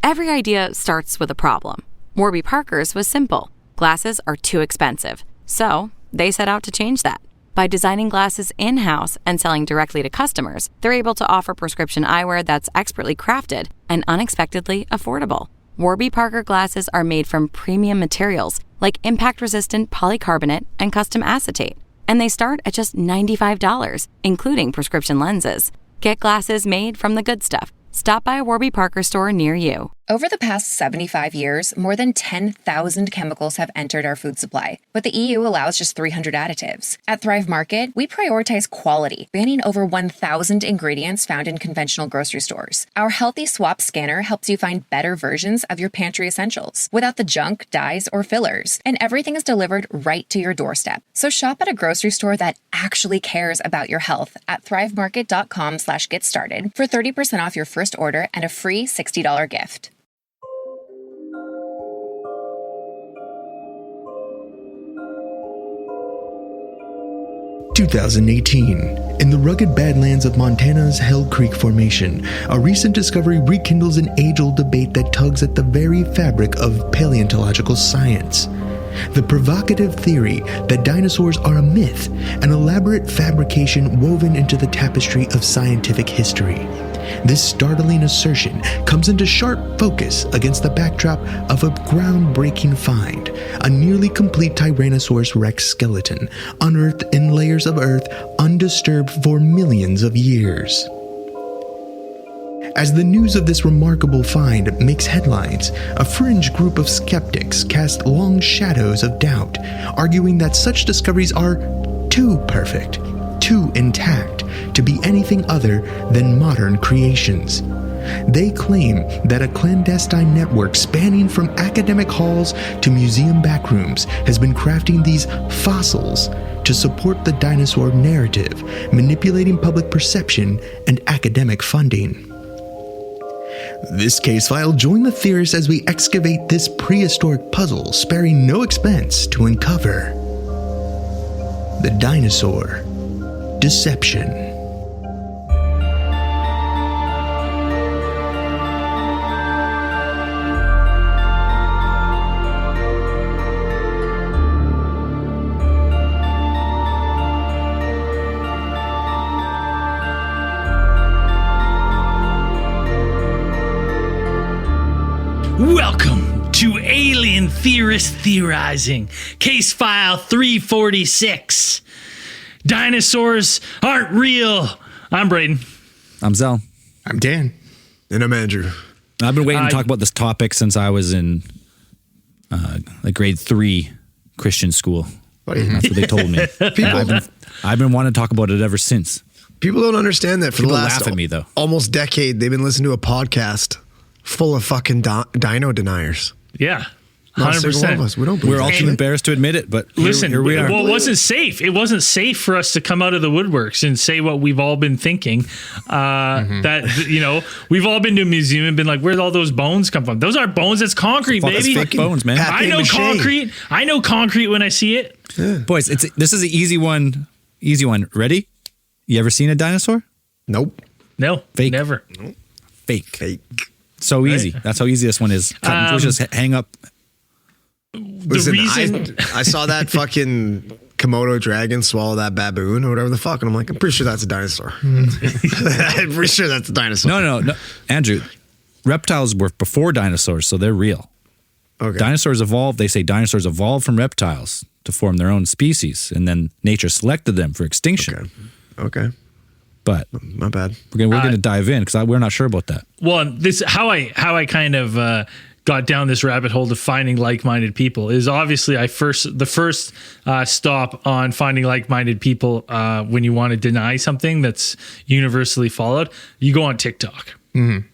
Every idea starts with a problem. Warby Parker's was simple. Glasses are too expensive. So they set out to change that. By designing glasses in-house and selling directly to customers, they're able to offer prescription eyewear that's expertly crafted and unexpectedly affordable. Warby Parker glasses are made from premium materials like impact-resistant polycarbonate and custom acetate. And they start at just $95, including prescription lenses. Get glasses made from the good stuff. Stop by a Warby Parker store near you. Over the past 75 years, more than 10,000 chemicals have entered our food supply, but the EU allows just 300 additives. At Thrive Market, we prioritize quality, banning over 1,000 ingredients found in conventional grocery stores. Our Healthy Swap scanner helps you find better versions of your pantry essentials without the junk, dyes, or fillers, and everything is delivered right to your doorstep. So shop at a grocery store that actually cares about your health at thrivemarket.com/getstarted for 30% off your first order and a free $60 gift. 2018. In the rugged badlands of Montana's Hell Creek Formation, a recent discovery rekindles an age-old debate that tugs at the very fabric of paleontological science. The provocative theory that dinosaurs are a myth, an elaborate fabrication woven into the tapestry of scientific history. This startling assertion comes into sharp focus against the backdrop of a groundbreaking find, a nearly complete Tyrannosaurus rex skeleton, unearthed in layers of earth undisturbed for millions of years. As the news of this remarkable find makes headlines, a fringe group of skeptics cast long shadows of doubt, arguing that such discoveries are too perfect, too intact, to be anything other than modern creations. They claim that a clandestine network spanning from academic halls to museum backrooms has been crafting these fossils to support the dinosaur narrative, manipulating public perception and academic funding. This case file, join the theorists as we excavate this prehistoric puzzle, sparing no expense to uncover the dinosaur deception. Welcome to Alien Theorist Theorizing, Case File 346. Dinosaurs aren't real. I'm Braden. I'm Zell. I'm Dan. And I'm Andrew. I've been waiting to talk about this topic since I was in grade 3 Christian school. That's what they told me. I've been wanting to talk about it ever since. People don't understand that for People the last laugh at me, though. Almost decade, they've been listening to a podcast full of fucking dino deniers. Yeah. Not a single one of us. We don't believe We're all too embarrassed to admit it, but here we are. Well, it wasn't safe. It wasn't safe for us to come out of the woodworks and say what we've all been thinking. That, you know, we've all been to a museum and been like, where'd all those bones come from? Those aren't bones. That's concrete, baby. Fake bones, man. I know concrete. I know concrete when I see it. Yeah. Boys, this is an easy one. Easy one. Ready? You ever seen a dinosaur? Nope. No. Fake. Never. Nope. Fake. So easy. That's how easy this one is. We'll just hang up. Listen, I saw that fucking Komodo dragon swallow that baboon or whatever the fuck, and I'm like, I'm pretty sure that's a dinosaur. I'm pretty sure that's a dinosaur. No. Andrew, reptiles were before dinosaurs, so they're real. Okay. Dinosaurs evolved. They say dinosaurs evolved from reptiles to form their own species, and then nature selected them for extinction. Okay. But my bad. We're going to dive in because we're not sure about that. Well, this how I kind of got down this rabbit hole to finding like-minded people is obviously the first stop on finding like-minded people when you want to deny something that's universally followed. You go on TikTok. Mm-hmm.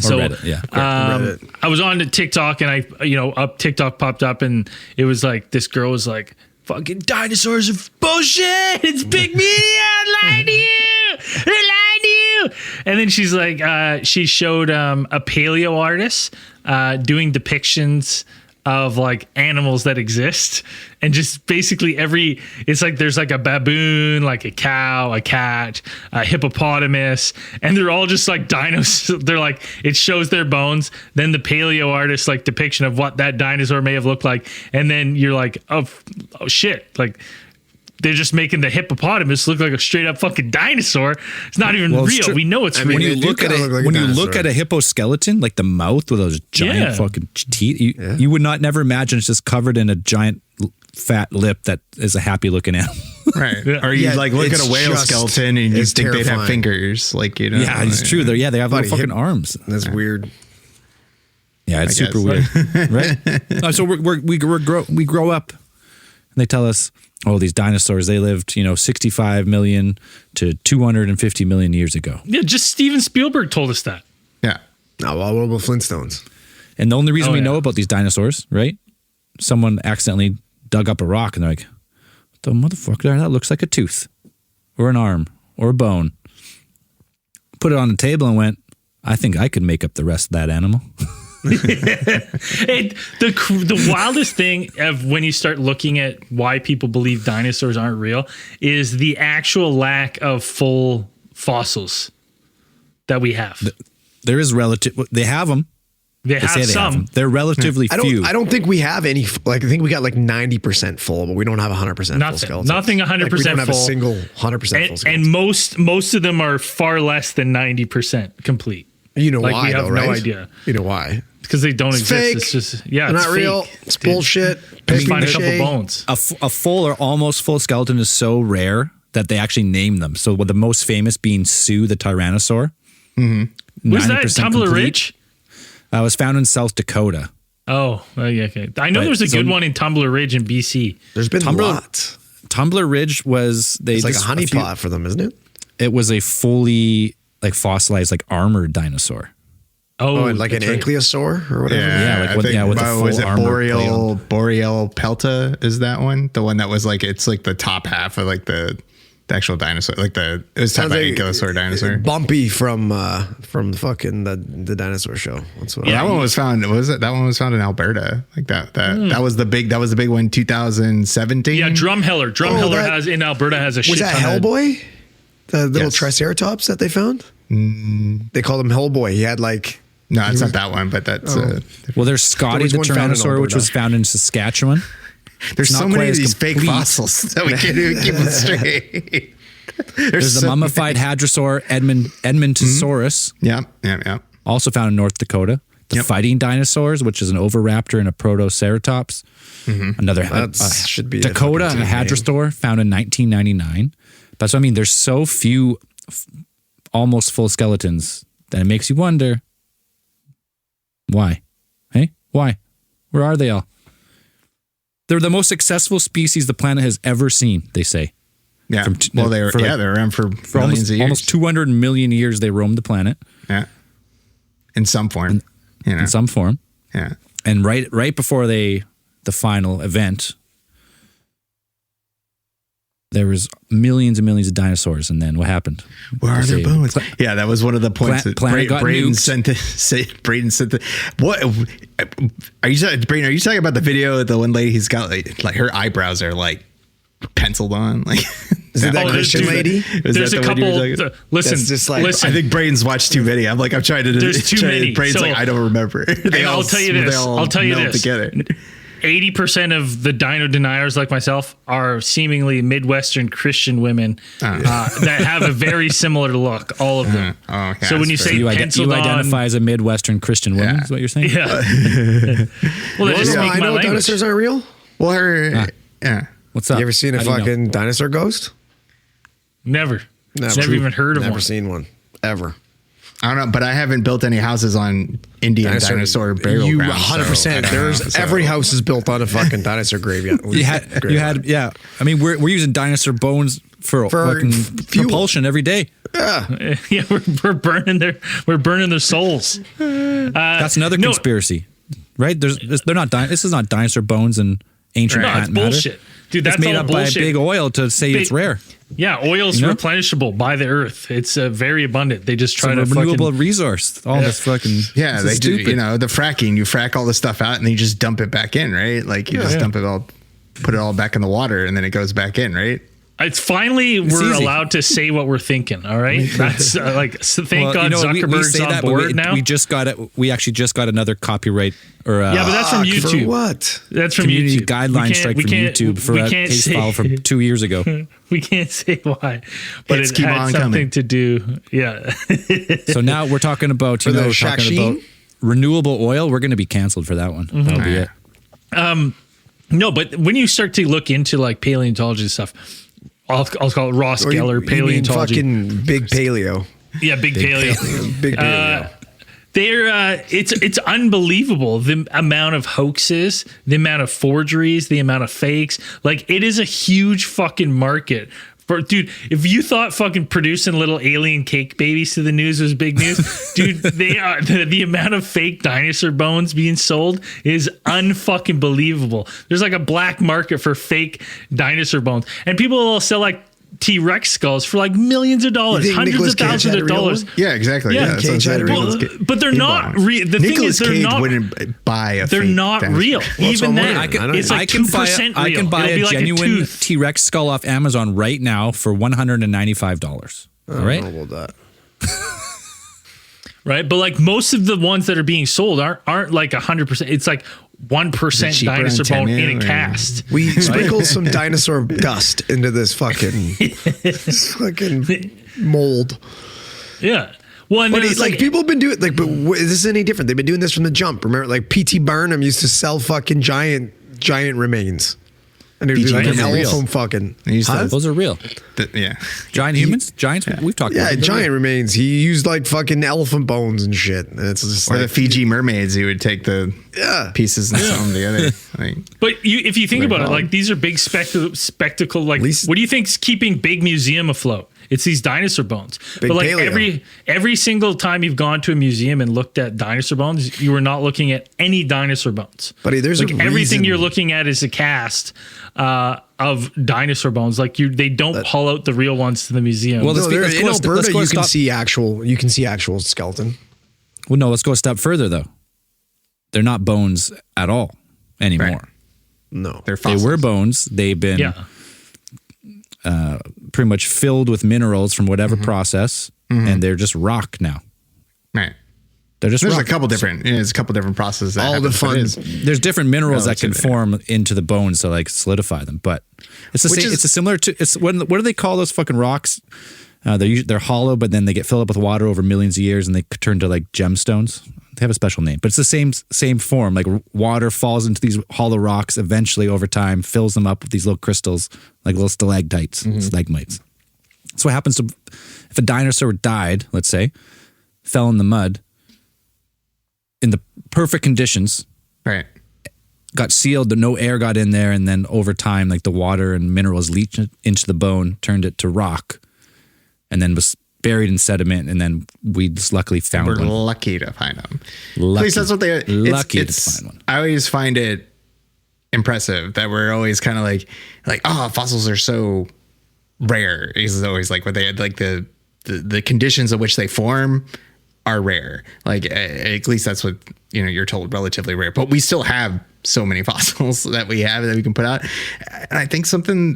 So Reddit, yeah. Reddit. I was on TikTok and TikTok popped up and it was like this girl was like, "Fucking dinosaurs are bullshit. It's big media. Lying to you. They're lying to you." And then she's like, she showed a paleo artist doing depictions of like animals that exist, and just basically it's like there's like a baboon, like a cow, a cat, a hippopotamus, and they're all just like dinos. They're like, it shows their bones, then the paleo artist like depiction of what that dinosaur may have looked like, and then you're like, oh shit, like they're just making the hippopotamus look like a straight up fucking dinosaur. It's not even real. We know it's real. When you look at you look at a hippo skeleton, like the mouth with those giant fucking teeth, you would never imagine it's just covered in a giant fat lip that is a happy looking animal. Right. Or you like look at a whale skeleton and you think they'd have fingers. Like, you know. Yeah, it's true. They have little fucking arms. That's weird. Yeah, it's super weird. Right? So we grow up and they tell us, oh, these dinosaurs, they lived, 65 million to 250 million years ago. Yeah, just Steven Spielberg told us that. Yeah. Now, what about Flintstones? And the only reason we know about these dinosaurs, right? Someone accidentally dug up a rock and they're like, the motherfucker, that looks like a tooth or an arm or a bone. Put it on the table and went, I think I could make up the rest of that animal. The wildest thing of when you start looking at why people believe dinosaurs aren't real is the actual lack of full fossils that we have. There is they have them. They have some. They're relatively few. I don't think we have any. Like, I think we got like 90% full, but we don't have 100% full skeletons. Nothing 100% full. We don't have a single 100% full skeleton. And most of them are far less than 90% complete. You know why? We have no idea. You know why? Because they don't exist. Fake. It's just They're it's not fake. real. It's bullshit. Just find a couple bones. A full or almost full skeleton is so rare that they actually name them. So with the most famous being Sue the Tyrannosaur. Mm-hmm. Was that Tumbler Ridge? Was found in South Dakota. Oh, yeah, okay. I know there's a good one in Tumbler Ridge in BC. There's been lots. Tumbler Ridge was it's like a honeypot for them, isn't it? It was a fully like fossilized, like armored dinosaur. Oh, and like an ankylosaur or whatever. Yeah, with a full was it Boreal pelta? Is that one the one that was like it's like the top half of like the actual dinosaur, like it was type of ankylosaur dinosaur. Bumpy from fucking the dinosaur show. That's what. Yeah, that one was found. Was it? That one was found in Alberta. Like that was the big one, 2017. Yeah, Drumheller has in Alberta has a shit. Was that Hellboy? The little Triceratops that they found. They called him Hellboy. He had like. No, it's not that one, but that's. Well, there's Scotty the Tyrannosaur, which was found in Saskatchewan. There's so many of these fake fossils that we can't even keep them straight. There's the mummified hadrosaur Edmontosaurus. Yeah. Also found in North Dakota. The fighting dinosaurs, which is an oviraptor and a protoceratops. Another should be Dakota, a hadrosaur found in 1999. That's what I mean. There's so few almost full skeletons that it makes you wonder, why? Hey, why? Where are they all? They're the most successful species the planet has ever seen, they say. Yeah. They're around for millions of years. Almost 200 million years they roamed the planet. Yeah. In some form. In some form. Yeah. And right before the final event, there was millions and millions of dinosaurs, and then what happened? Where are their bones? Yeah, that was one of the points that Braden sent. Braden sent. What are you talking? Braden, are you talking about the video of the one lady who's got like her eyebrows are like penciled on? Like, is it that Christian lady? There's a couple. Listen. I think Braden's watched too many. I'm trying to. There's too many. Braden's like, I don't remember. I'll tell you this. Together. 80% of the dino deniers like myself are seemingly Midwestern Christian women that have a very similar look, all of them. Okay, so when you say you identify as a Midwestern Christian woman, is what you're saying? Yeah. Well, they just speak my language. Dinosaurs aren't real? Well, What's up? You ever seen a fucking dinosaur ghost? Never even heard of one. Never seen one. Ever. I don't know, but I haven't built any houses on Indian dinosaur burial grounds. 100%. There's every house is built on a fucking dinosaur graveyard. You had. I mean, we're using dinosaur bones for fucking propulsion every day. Yeah, we're burning their souls. That's another conspiracy, right? They're not. This is not dinosaur bones and ancient plant matter. Bullshit, dude. That's it's made all up bullshit. by big oil to say it's rare. Yeah, oil's replenishable by the earth. It's very abundant. They just try to renewable resource. All this fucking they do. You know, the fracking. You frack all this stuff out, and then you just dump it back in, right? Like you just dump it all, put it all back in the water, and then it goes back in, right? It's finally we're allowed to say what we're thinking. All right, that's thank God Zuckerberg's on board now. We actually just got another copyright but that's from YouTube. For what? That's from community YouTube. guideline strike from YouTube for a case file from 2 years ago. We can't say why, but it had something to do. Yeah. So now we're talking about talking about renewable oil. We're going to be canceled for that one. Mm-hmm. That'll be it. No, but when you start to look into like paleontology stuff. I'll call it Ross Geller paleontology. Fucking big paleo. Yeah, big paleo. Big paleo. It's unbelievable the amount of hoaxes, the amount of forgeries, the amount of fakes. Like it is a huge fucking market. Dude, if you thought fucking producing little alien cake babies to the news was big news, dude, they are the amount of fake dinosaur bones being sold is unfucking believable. There's like a black market for fake dinosaur bones, and people will sell like T-Rex skulls for like millions of dollars, hundreds of thousands of dollars. Yeah, exactly. Yeah, but they're not real. The thing is, they're not. Wouldn't buy a. They're not real. Even then, it's like 2% real. I can buy a genuine T-Rex skull off Amazon right now for $195. All right. I don't know about that. Right, but like most of the ones that are being sold aren't like 100%. It's like 1% dinosaur bone in a cast. We sprinkled some dinosaur dust into this fucking mold. Yeah. Well, and but it's like people have been doing like, but is this any different? They've been doing this from the jump. Remember, like P.T. Barnum used to sell fucking giant remains. And it was like an elephant fucking. Those are real. Giant humans? Giants? We've talked about giant remains. He used like fucking elephant bones and shit. And it's just the Fiji mermaids, he would take the pieces and sew them together. But if you think about it, like these are big spectacle. Like, what do you think's keeping big museum afloat? It's these dinosaur bones. But like every single time you've gone to a museum and looked at dinosaur bones, you are not looking at any dinosaur bones. Buddy, there's like everything you're looking at is a cast of dinosaur bones. Like they don't haul out the real ones to the museum. Well, in Alberta, you can see actual skeleton. Well, no, let's go a step further though. They're not bones at all anymore. Right. No, they're fossils. They were bones. They've been pretty much filled with minerals from whatever process, and they're just rock now. Right. They're just there's a couple different processes. All the fun. There's different minerals that can form into the bones to like solidify them, but it's the same. It's similar to what do they call those fucking rocks? They're hollow, but then they get filled up with water over millions of years, and they turn to like gemstones. They have a special name, but it's the same form. Like water falls into these hollow rocks eventually over time, fills them up with these little crystals, like little stalactites, stalagmites. That's what happens to if a dinosaur died, let's say, fell in the mud in the perfect conditions, right? Got sealed, no air got in there, and then over time, like the water and minerals leached into the bone, turned it to rock, and then was buried in sediment, and then we just luckily found one. We're lucky to find them. At least that's what they. Lucky to find one. I always find it impressive that we're always kind of like fossils are so rare. It's always like what they had, like the conditions in which they form are rare. Like at least that's what you're told, relatively rare. But we still have so many fossils that we can put out, and I think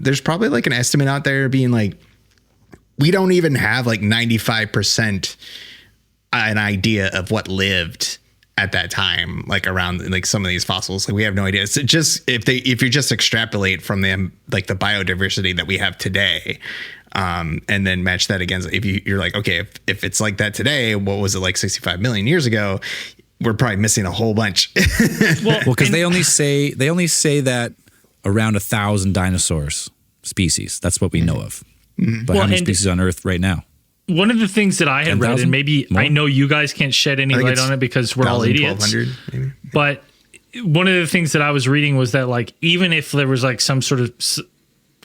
there's probably like an estimate out there being like, we don't even have like 95% an idea of what lived at that time, like around like some of these fossils. Like we have no idea. So just if you just extrapolate from them, like the biodiversity that we have today, and then match that against, if you're like, okay, if it's like that today, what was it like 65 million years ago? We're probably missing a whole bunch. Well, because they only say that around 1,000 dinosaurs species. That's what we know of. But how many species on Earth right now? One of the things that I had read, and maybe more? I know you guys can't shed any light on it because we're all idiots. Maybe. But one of the things that I was reading was that like even if there was like some sort of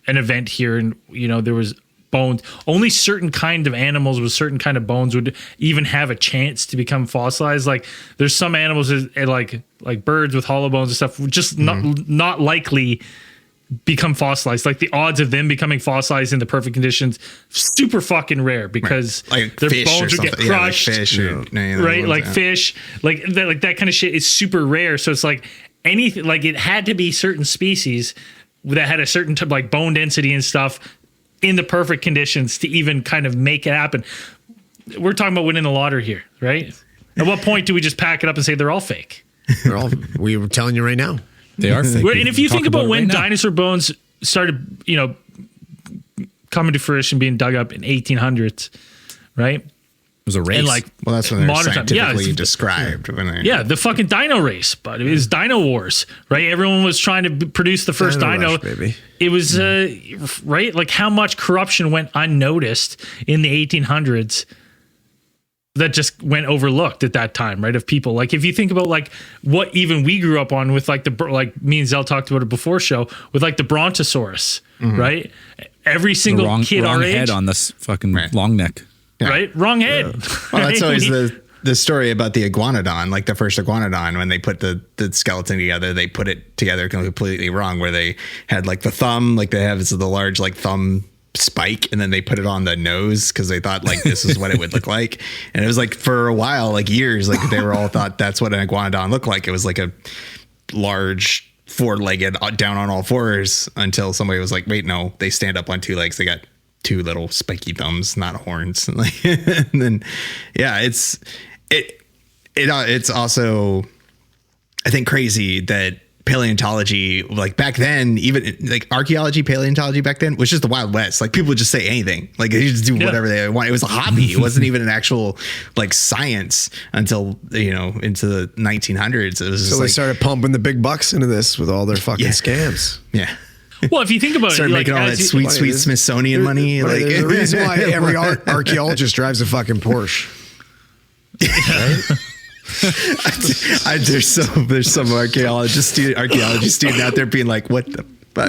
an event here and there was bones, only certain kind of animals with certain kind of bones would even have a chance to become fossilized. Like there's some animals like birds with hollow bones and stuff, just not likely become fossilized. Like the odds of them becoming fossilized in the perfect conditions, super fucking rare because like their fish bones would get crushed. Like fish right? Like fish, like that kind of shit is super rare. So it's like anything, like it had to be certain species that had a certain like bone density and stuff in the perfect conditions to even kind of make it happen. We're talking about winning the lottery here, right? At what point do we just pack it up and say they're all fake? We were telling you right now. They are fake. And if you think about when dinosaur bones started, coming to fruition, being dug up in 1800s, right? It was a race. And like, well, that's when they're scientifically described. The fucking dino race, but it was Dino Wars, right? Everyone was trying to produce the first dino. Rush, baby. It was, right? Like how much corruption went unnoticed in the 1800s that just went overlooked at that time, right? Of people, like if you think about like what even we grew up on with like me and Zell talked about it before show with like the Brontosaurus, right? Every single kid wrong our age head on this fucking long neck, right? Wrong head. Well, that's always the story about the iguanodon, like the first iguanodon, when they put the skeleton together, they put it together completely wrong, where they had like the thumb, like they have the large like thumb spike, and then they put it on the nose because they thought like this is what it would look like. And it was like for a while, like years, like they were all thought that's what an iguanodon looked like. It was like a large four-legged down on all fours, until somebody was like, wait, no, they stand up on two legs. They got two little spiky thumbs, not horns. And then it's also, I think, crazy that paleontology, like back then, even like archaeology, paleontology back then was just the Wild West. Like people would just say anything, like they just do whatever they want. It was a hobby. It wasn't even an actual like science until into the 1900s. It was so they started pumping the big bucks into this with all their fucking scams. Yeah. Well, if you think about it, making all that sweet Smithsonian money. Like there's a reason why every archaeologist drives a fucking Porsche. Right? There's some archaeology student out there being like, what the fuck?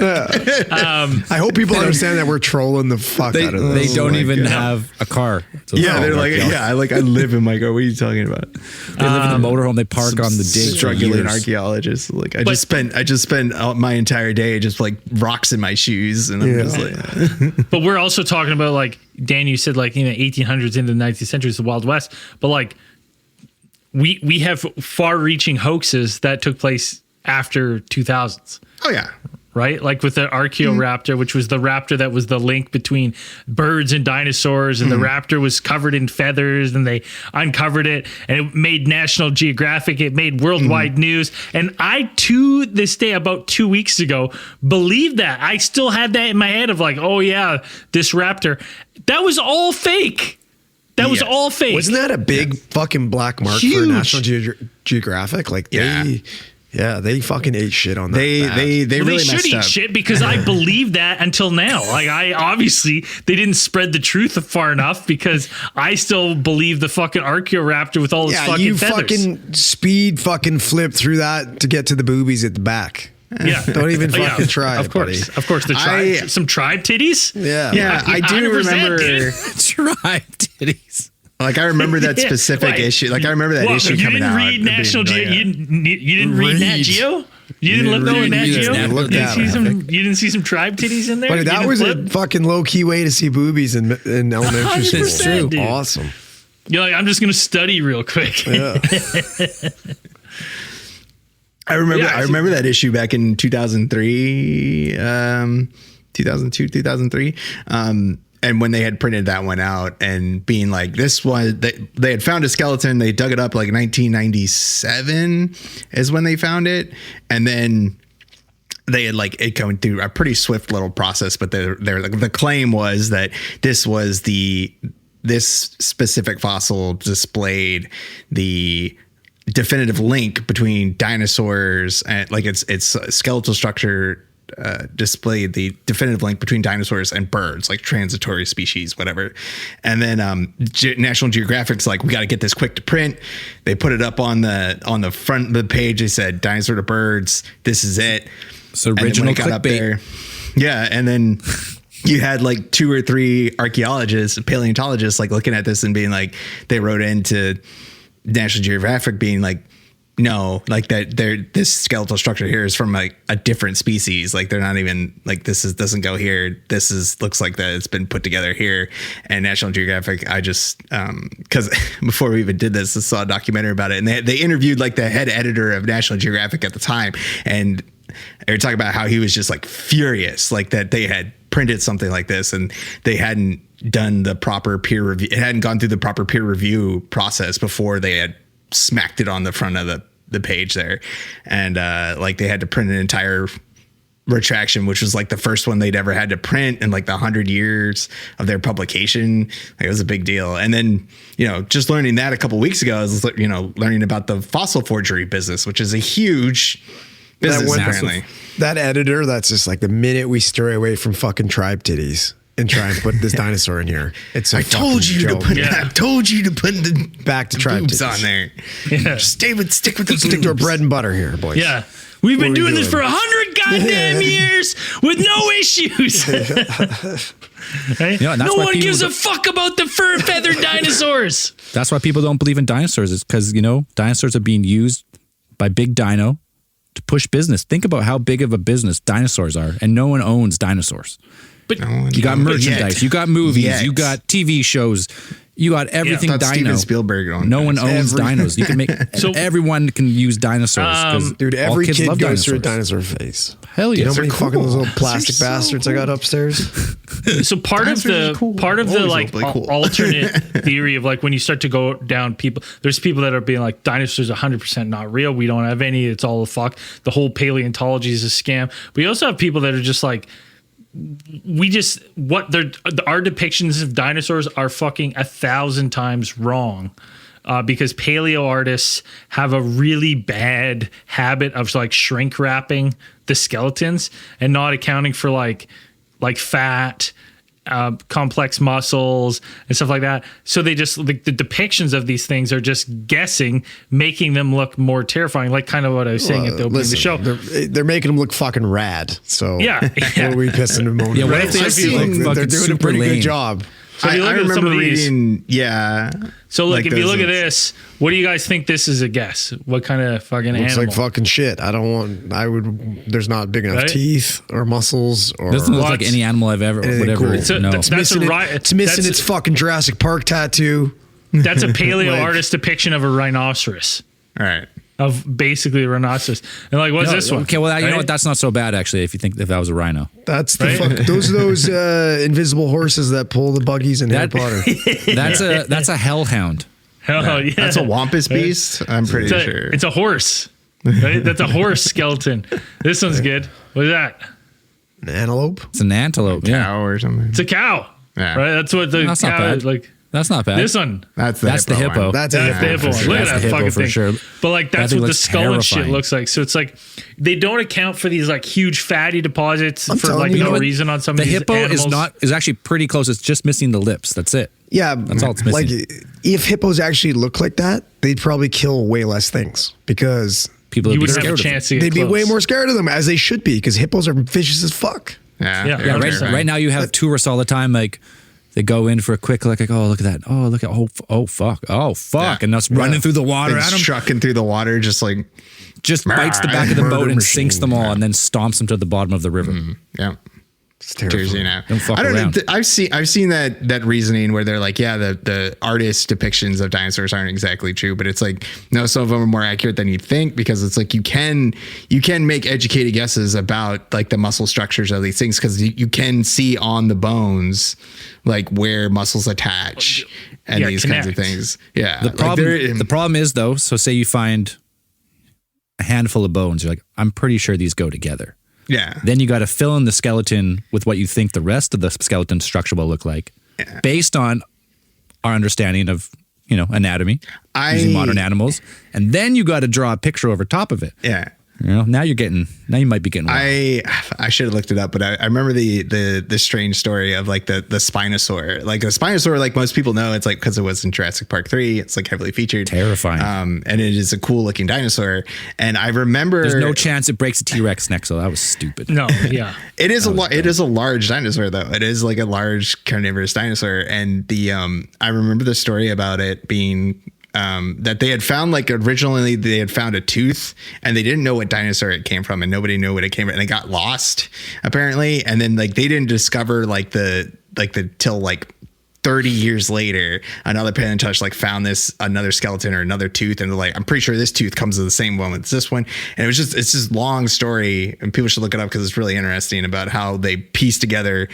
I hope people understand that we're trolling the fuck out of them. They don't even have a car. So they're like, I live in my car. What are you talking about? They live in the motorhome. They park on the dig. Struggling archaeologists. Like I just spent my entire day just like rocks in my shoes, and I'm just like. But we're also talking about, like Dan, you said, like 1800s into the 19th century is the Wild West, but like. We have far-reaching hoaxes that took place after 2000s. Oh yeah, right. Like with the Archaeoraptor, which was the raptor that was the link between birds and dinosaurs, and the raptor was covered in feathers, and they uncovered it, and it made National Geographic. It made worldwide news, and I, to this day, about 2 weeks ago, believed that. I still had that in my head of like, oh yeah, this raptor. That was all fake. That was all fake. Wasn't that a big fucking black mark for National Geographic? Like they fucking ate shit on that. They really should eat shit, because I believed that until now. Like they didn't spread the truth far enough, because I still believe the fucking Archaeoraptor with all its fucking feathers. Fucking speed fucking flip through that to get to the boobies at the back. Yeah, don't even fucking try. Of course, buddy. Of course, the tribe, some tribe titties. Yeah. I do remember tribe titties. Like I remember that specific issue. Like I remember that issue coming out. You didn't read National Geo. You didn't read Nat Geo. You didn't look at Nat Geo. You didn't see some tribe titties in there. But that was a fucking low key way to see boobies in elementary school. It's true. Dude. Awesome. You're like, I'm just gonna study real quick. Yeah. I remember that issue back in 2003, 2002, 2003. And when they had printed that one out and being like, this one, they had found a skeleton. They dug it up like 1997 is when they found it. And then they had like it coming through a pretty swift little process. But the claim was that this specific fossil displayed the definitive link between dinosaurs, and like its skeletal structure displayed the definitive link between dinosaurs and birds, like transitory species, whatever. And then National Geographic's like, we got to get this quick to print. They put it up on the front of the page. They said dinosaur to birds. This is it. It's original clickbait. Yeah, and then you had like 2 or 3 archaeologists, paleontologists, like looking at this and being like, they wrote into National Geographic being like, no, like that this skeletal structure here is from like a different species. Like they're not even like doesn't go here. Looks like that it's been put together here. And National Geographic, I just because before we even did this, I saw a documentary about it, and they interviewed like the head editor of National Geographic at the time, and they were talking about how he was just like furious, like that they had printed something like this and they hadn't done the proper peer review. It hadn't gone through the proper peer review process before they had smacked it on the front of the page there. And like they had to print an entire retraction, which was like the first one they'd ever had to print in like the 100 years of their publication. Like, it was a big deal. And then, just learning that a couple of weeks ago, I was, learning about the fossil forgery business, which is a huge business apparently. That editor, that's just like the minute we stray away from fucking tribe titties and try and put this dinosaur in here. I told you to put the back to tribe boobs on there. Yeah. Stick with the stick to our bread and butter here, boys. Yeah. We've been doing this for 100 goddamn years with no issues. Right? No one gives a fuck about the fur-feathered dinosaurs. That's why people don't believe in dinosaurs. It's because, dinosaurs are being used by Big Dino to push business. Think about how big of a business dinosaurs are, and no one owns dinosaurs. But you got merchandise, you got movies, you got TV shows, you got everything dino. Steven Spielberg owned no one owns dinos. You can make everyone can use dinosaurs. Dude, every kid goes through a dinosaur phase. Hell yeah! You know how many fucking those little plastic bastards I got upstairs? So part of the like alternate theory of like when you start to go down there's people that are being like dinosaurs 100% not real. We don't have any. It's all a fuck. The whole paleontology is a scam. We also have people that are just like, our depictions of dinosaurs are fucking 1,000 times wrong. Because paleo artists have a really bad habit of like shrink wrapping the skeletons and not accounting for like fat, complex muscles and stuff like that. So they just the depictions of these things are just guessing, making them look more terrifying. Like kind of what I was saying at the opening of the show. They're making them look fucking rad. So yeah. What are we pissing them on? Yeah, what if they're doing a pretty good job. So I remember reading, So look, like if you look at this, what do you guys think this is a guess? What kind of fucking looks animal? like fucking shit. There's not big enough teeth or muscles or. Doesn't look like any animal I've ever, whatever. Cool. It's missing its fucking Jurassic Park tattoo. That's a paleo artist depiction of a rhinoceros. All right. Of basically a rhinoceros. And like, what's this one? Okay, well, you know what? That's not so bad, actually, if that was a rhino. That's the those invisible horses that pull the buggies in Harry Potter. That's a hellhound. Yeah. That's a wampus beast, I'm pretty sure. It's a horse. Right? That's a horse skeleton. This one's good. What is that? An antelope? It's an antelope. Cow or something. It's a cow. Yeah. Right? That's what the cow is like. That's not bad. This one. That's the hippo. That's the hippo one. Look at that fucking thing. Sure. But like that's what the skull and shit looks like. So it's like they don't account for these like huge fatty deposits for like no reason on some of these animals. The hippo is actually pretty close. It's just missing the lips. That's it. Yeah, that's all it's missing. Like if hippos actually look like that, they'd probably kill way less things because people would be scared have a chance to get they'd close. be way more scared of them, as they should be, because hippos are vicious as fuck. Yeah. Right now you have tourists all the time like. They go in for a quick look, like, oh, look at that. Oh, look at, oh, fuck. Yeah. And that's running through the water at them. Trucking through the water, just bites the back of the boat and sinks them all and then stomps them to the bottom of the river. Yeah. It's terrifying. Don't fuck I don't around. know. I've seen that reasoning where they're like, yeah, the artist depictions of dinosaurs aren't exactly true, but it's like, no, some of them are more accurate than you think, because it's like you can make educated guesses about like the muscle structures of these things, because you can see on the bones like where muscles attach and these kinds of things. Yeah. The problem is though, so say you find a handful of bones, you're like, I'm pretty sure these go together. Yeah. Then you got to fill in the skeleton with what you think the rest of the skeleton structure will look like, based on our understanding of, anatomy using modern animals. And then you got to draw a picture over top of it. Yeah. Now you might be getting wild. I should have looked it up, but I remember the strange story of like the Spinosaur. Like a Spinosaur, like most people know, it's like because it was in Jurassic Park 3, it's like heavily featured. Terrifying. And it is a cool looking dinosaur. And I remember there's no chance it breaks a T-Rex neck, so that was stupid. No, yeah. It is a large dinosaur though. It is like a large carnivorous dinosaur. And I remember the story about it being that they had found, like, originally they had found a tooth and they didn't know what dinosaur it came from, and nobody knew what it came from, and it got lost apparently. And then, like, they didn't discover till like 30 years later, another paleontologist like found another skeleton or another tooth, and they're like, I'm pretty sure this tooth comes to the same one as this one. And it's this long story, and people should look it up because it's really interesting about how they piece together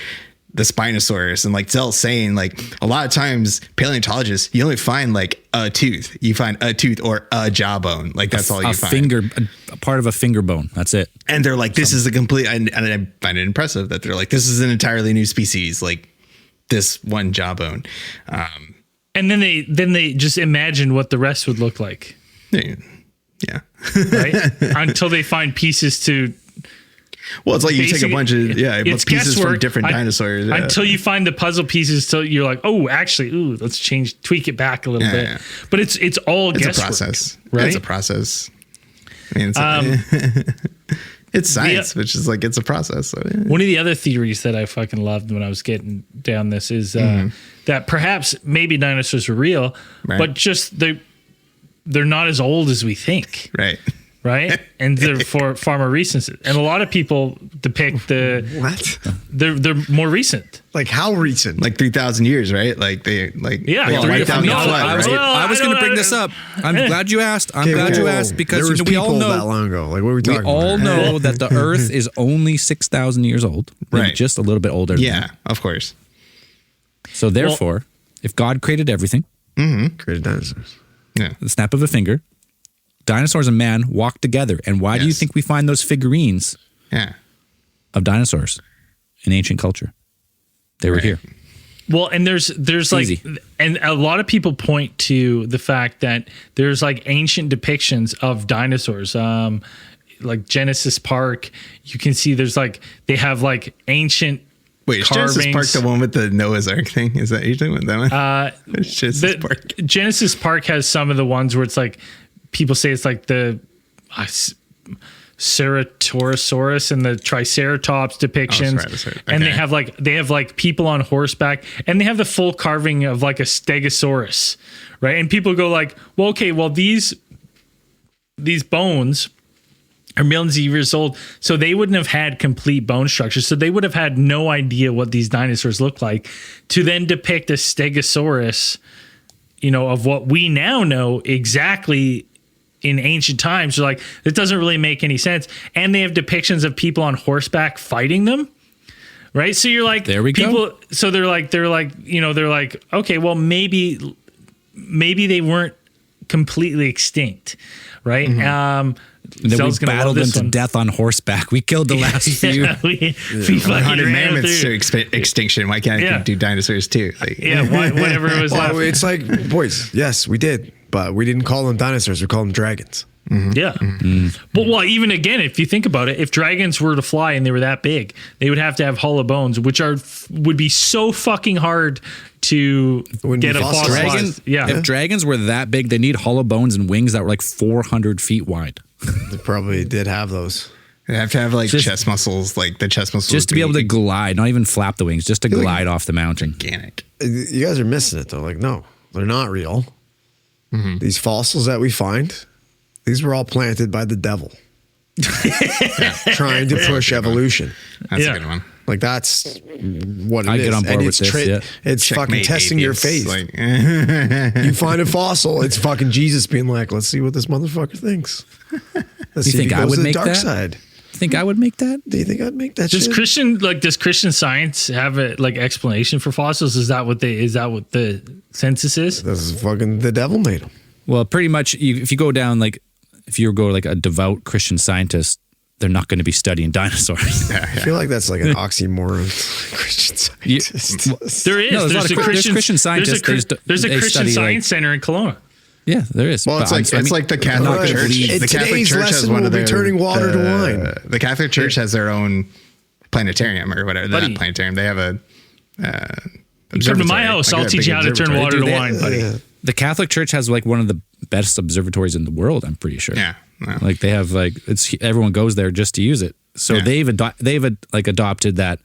the Spinosaurus. And like Zell's saying, like, a lot of times paleontologists, you only find like a tooth. You find a tooth or a jawbone. Like, that's all you find. A part of a finger bone. That's it. And they're like, this is a complete, and I find it impressive that they're like, this is an entirely new species. Like, this one jawbone. And then they just imagine what the rest would look like. Yeah. Right? Until they find pieces to. Well, it's like you take a bunch of it's pieces guesswork from different dinosaurs. Yeah. Until you find the puzzle pieces, till you're like, oh, actually, let's tweak it back a little bit. Yeah. But it's all guesswork. It's a process, right? It's a process. I mean, it's science, which is like, it's a process. So, yeah. One of the other theories that I fucking loved when I was getting down this is that perhaps maybe dinosaurs were real, right, but just they're not as old as we think. Right? And they're far more recent. And a lot of people depict what? They're more recent. Like, how recent? Like 3,000 years, right? Like they wiped down the flood. I was going to bring this up. I'm glad you asked. You asked because we all know that long ago. Like, what are we talking about? We all know that the Earth is only 6,000 years old. Right. Just a little bit older. Yeah, of course. So therefore, if God created everything, created dinosaurs. Yeah. The snap of a finger, dinosaurs and man walk together. And why do you think we find those figurines of dinosaurs in ancient culture? They were here. Well, and there's like, and a lot of people point to the fact that there's like ancient depictions of dinosaurs. Like Genesis Park, you can see there's like, they have like ancient carvings. Genesis Park the one with the Noah's Ark thing? Is that usually what that one? Genesis Park. Genesis Park has some of the ones where it's like, people say it's like the Ceratosaurus and the Triceratops depictions. And they have like people on horseback, and they have the full carving of like a Stegosaurus, right? And people go like, well, okay, well, these bones are millions of years old, so they wouldn't have had complete bone structure. So they would have had no idea what these dinosaurs look like to then depict a Stegosaurus, of what we now know exactly in ancient times. You're like, it doesn't really make any sense. And they have depictions of people on horseback fighting them. Right. So you're like, there we go. So they're like, okay, well, maybe they weren't completely extinct. Right. And then we battled them to death on horseback. We killed the last few. we 100 mammoths to extinction. Why can't I do dinosaurs too? Like, whatever it was left. It's like, boys, yes, we did. But we didn't call them dinosaurs. We called them dragons. Yeah. But even again, if you think about it, if dragons were to fly and they were that big, they would have to have hollow bones, which would be so fucking hard to get a fossilized. If dragons were that big, they need hollow bones and wings that were like 400 feet wide. They probably did have those. They have to have like chest muscles, like the chest muscles. Just to be able to glide, not even flap the wings, just to glide off the mountain. Gigantic. You guys are missing it though. Like, no, they're not real. These fossils that we find, these were all planted by the devil. Trying to push evolution. That's a good one. Like, that's what it is. I get on board with this. It's fucking testing your faith. Like, you find a fossil, it's fucking Jesus being like, let's see what this motherfucker thinks. Let's see think if he I goes would to the make dark that? side. Think I would make that? Do you think I'd make that does shit? Christian science have a like explanation for fossils? Is that what the census is? This is fucking the devil made them. Well, pretty much if you go like a devout Christian scientist, they're not going to be studying dinosaurs. I feel like that's like an oxymoron. Christian scientist. There is. No, there's Christian scientists. There's a Christian science center in Kelowna. Yeah, there is. Well, it's like the Catholic Church. The Catholic Church has one of their turning water to wine. The Catholic Church has their own planetarium or whatever. Not planetarium. They have a. Come to my house. I'll teach you how to turn water to wine, buddy. The Catholic Church has like one of the best observatories in the world. I'm pretty sure. Yeah. Wow. Like they have everyone goes there just to use it. So they've adopted that.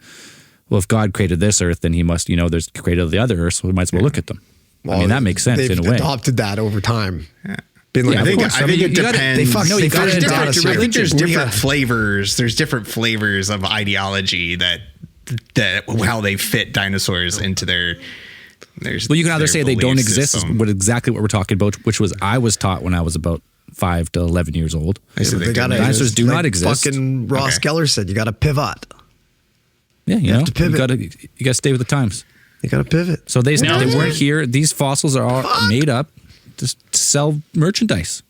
Well, if God created this earth, then He must there's created the other earth. So we might as well look at them. I mean, that makes sense in a way. They've adopted that over time. Yeah. Like, I think it depends. I think there's different flavors. There's different flavors of ideology that how they fit dinosaurs into their. Well, you can either say they don't exist, exactly what we're talking about, which was I was taught when I was about 5 to 11 years old. Dinosaurs do not exist. Fucking Ross Geller said, you got to pivot. Yeah, you have to pivot. You got to stay with the times. You got to pivot. So they weren't here. These fossils are all made up to sell merchandise,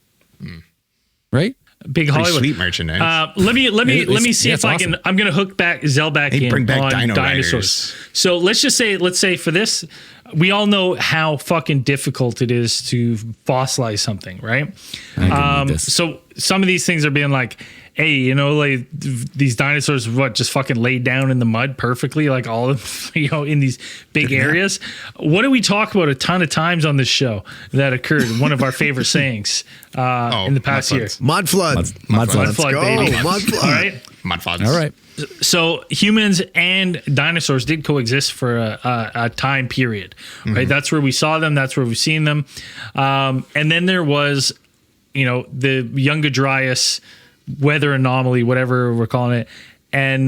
right? Big Hollywood sweet merchandise. Let me see if I can. I'm going to hook Zell back in bring back on Dinosaurs. dinosaurs. So let's say for this, we all know how fucking difficult it is to fossilize something, right? So some of these things are being like, hey, like these dinosaurs, just fucking laid down in the mud perfectly, like all of in these big areas. What do we talk about a ton of times on this show that occurred? One of our favorite sayings in the past year. Mud flood. Mud flood, baby. Mud flood. All right. Mud floods. All right. So humans and dinosaurs did coexist for a time period, right? Mm-hmm. That's where we saw them. That's where we've seen them. And then there was, the Younger Dryas weather anomaly, whatever we're calling it. And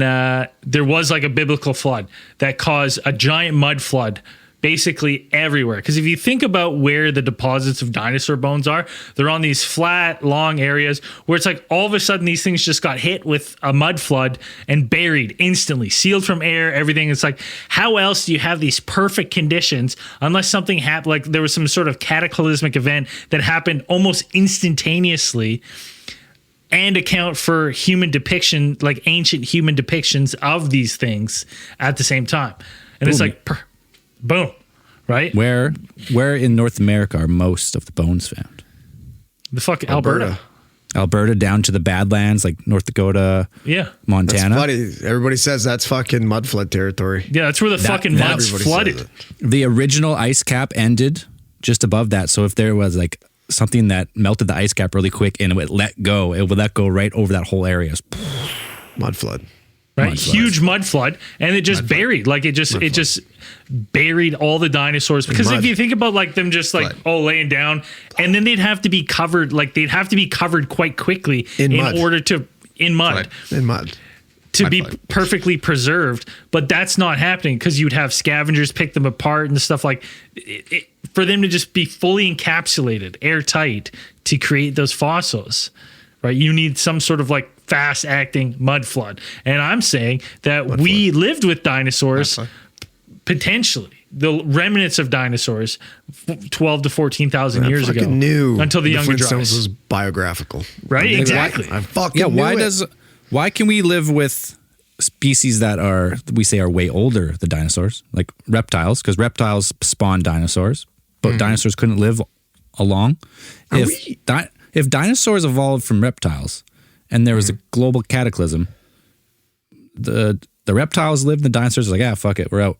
there was like a biblical flood that caused a giant mud flood basically everywhere. Because if you think about where the deposits of dinosaur bones are, they're on these flat, long areas where it's like all of a sudden these things just got hit with a mud flood and buried instantly, sealed from air, everything. It's like, how else do you have these perfect conditions unless something happened, like there was some sort of cataclysmic event that happened almost instantaneously, and account for human depiction, like ancient human depictions of these things at the same time. And it's like, boom, right? Where in North America are most of the bones found? The fuck Alberta. Alberta down to the Badlands, like North Dakota, Montana. That's funny. Everybody says that's fucking mud flood territory. Yeah, that's where the fucking mud's flooded. The original ice cap ended just above that. So if there was like something that melted the ice cap really quick and it would let go right over that whole area. Mud flood. Right? Huge mud flood. And it just buried. Like it just buried all the dinosaurs. Because if you think about like them just like, laying down, and then they'd have to be covered, quite quickly in mud. To be perfectly preserved, but that's not happening because you'd have scavengers pick them apart and stuff like it, for them to just be fully encapsulated, airtight to create those fossils, right? You need some sort of like fast acting mud flood. And I'm saying that we lived with dinosaurs, potentially the remnants of dinosaurs 12 to 14,000 years ago. Until the Younger Dryas was biographical. Right? Exactly. I fucking knew why can we live with species that are way older than dinosaurs, like reptiles, because reptiles spawn dinosaurs, but dinosaurs couldn't live along? If dinosaurs evolved from reptiles and there was a global cataclysm, the reptiles lived, the dinosaurs were like, fuck it, we're out.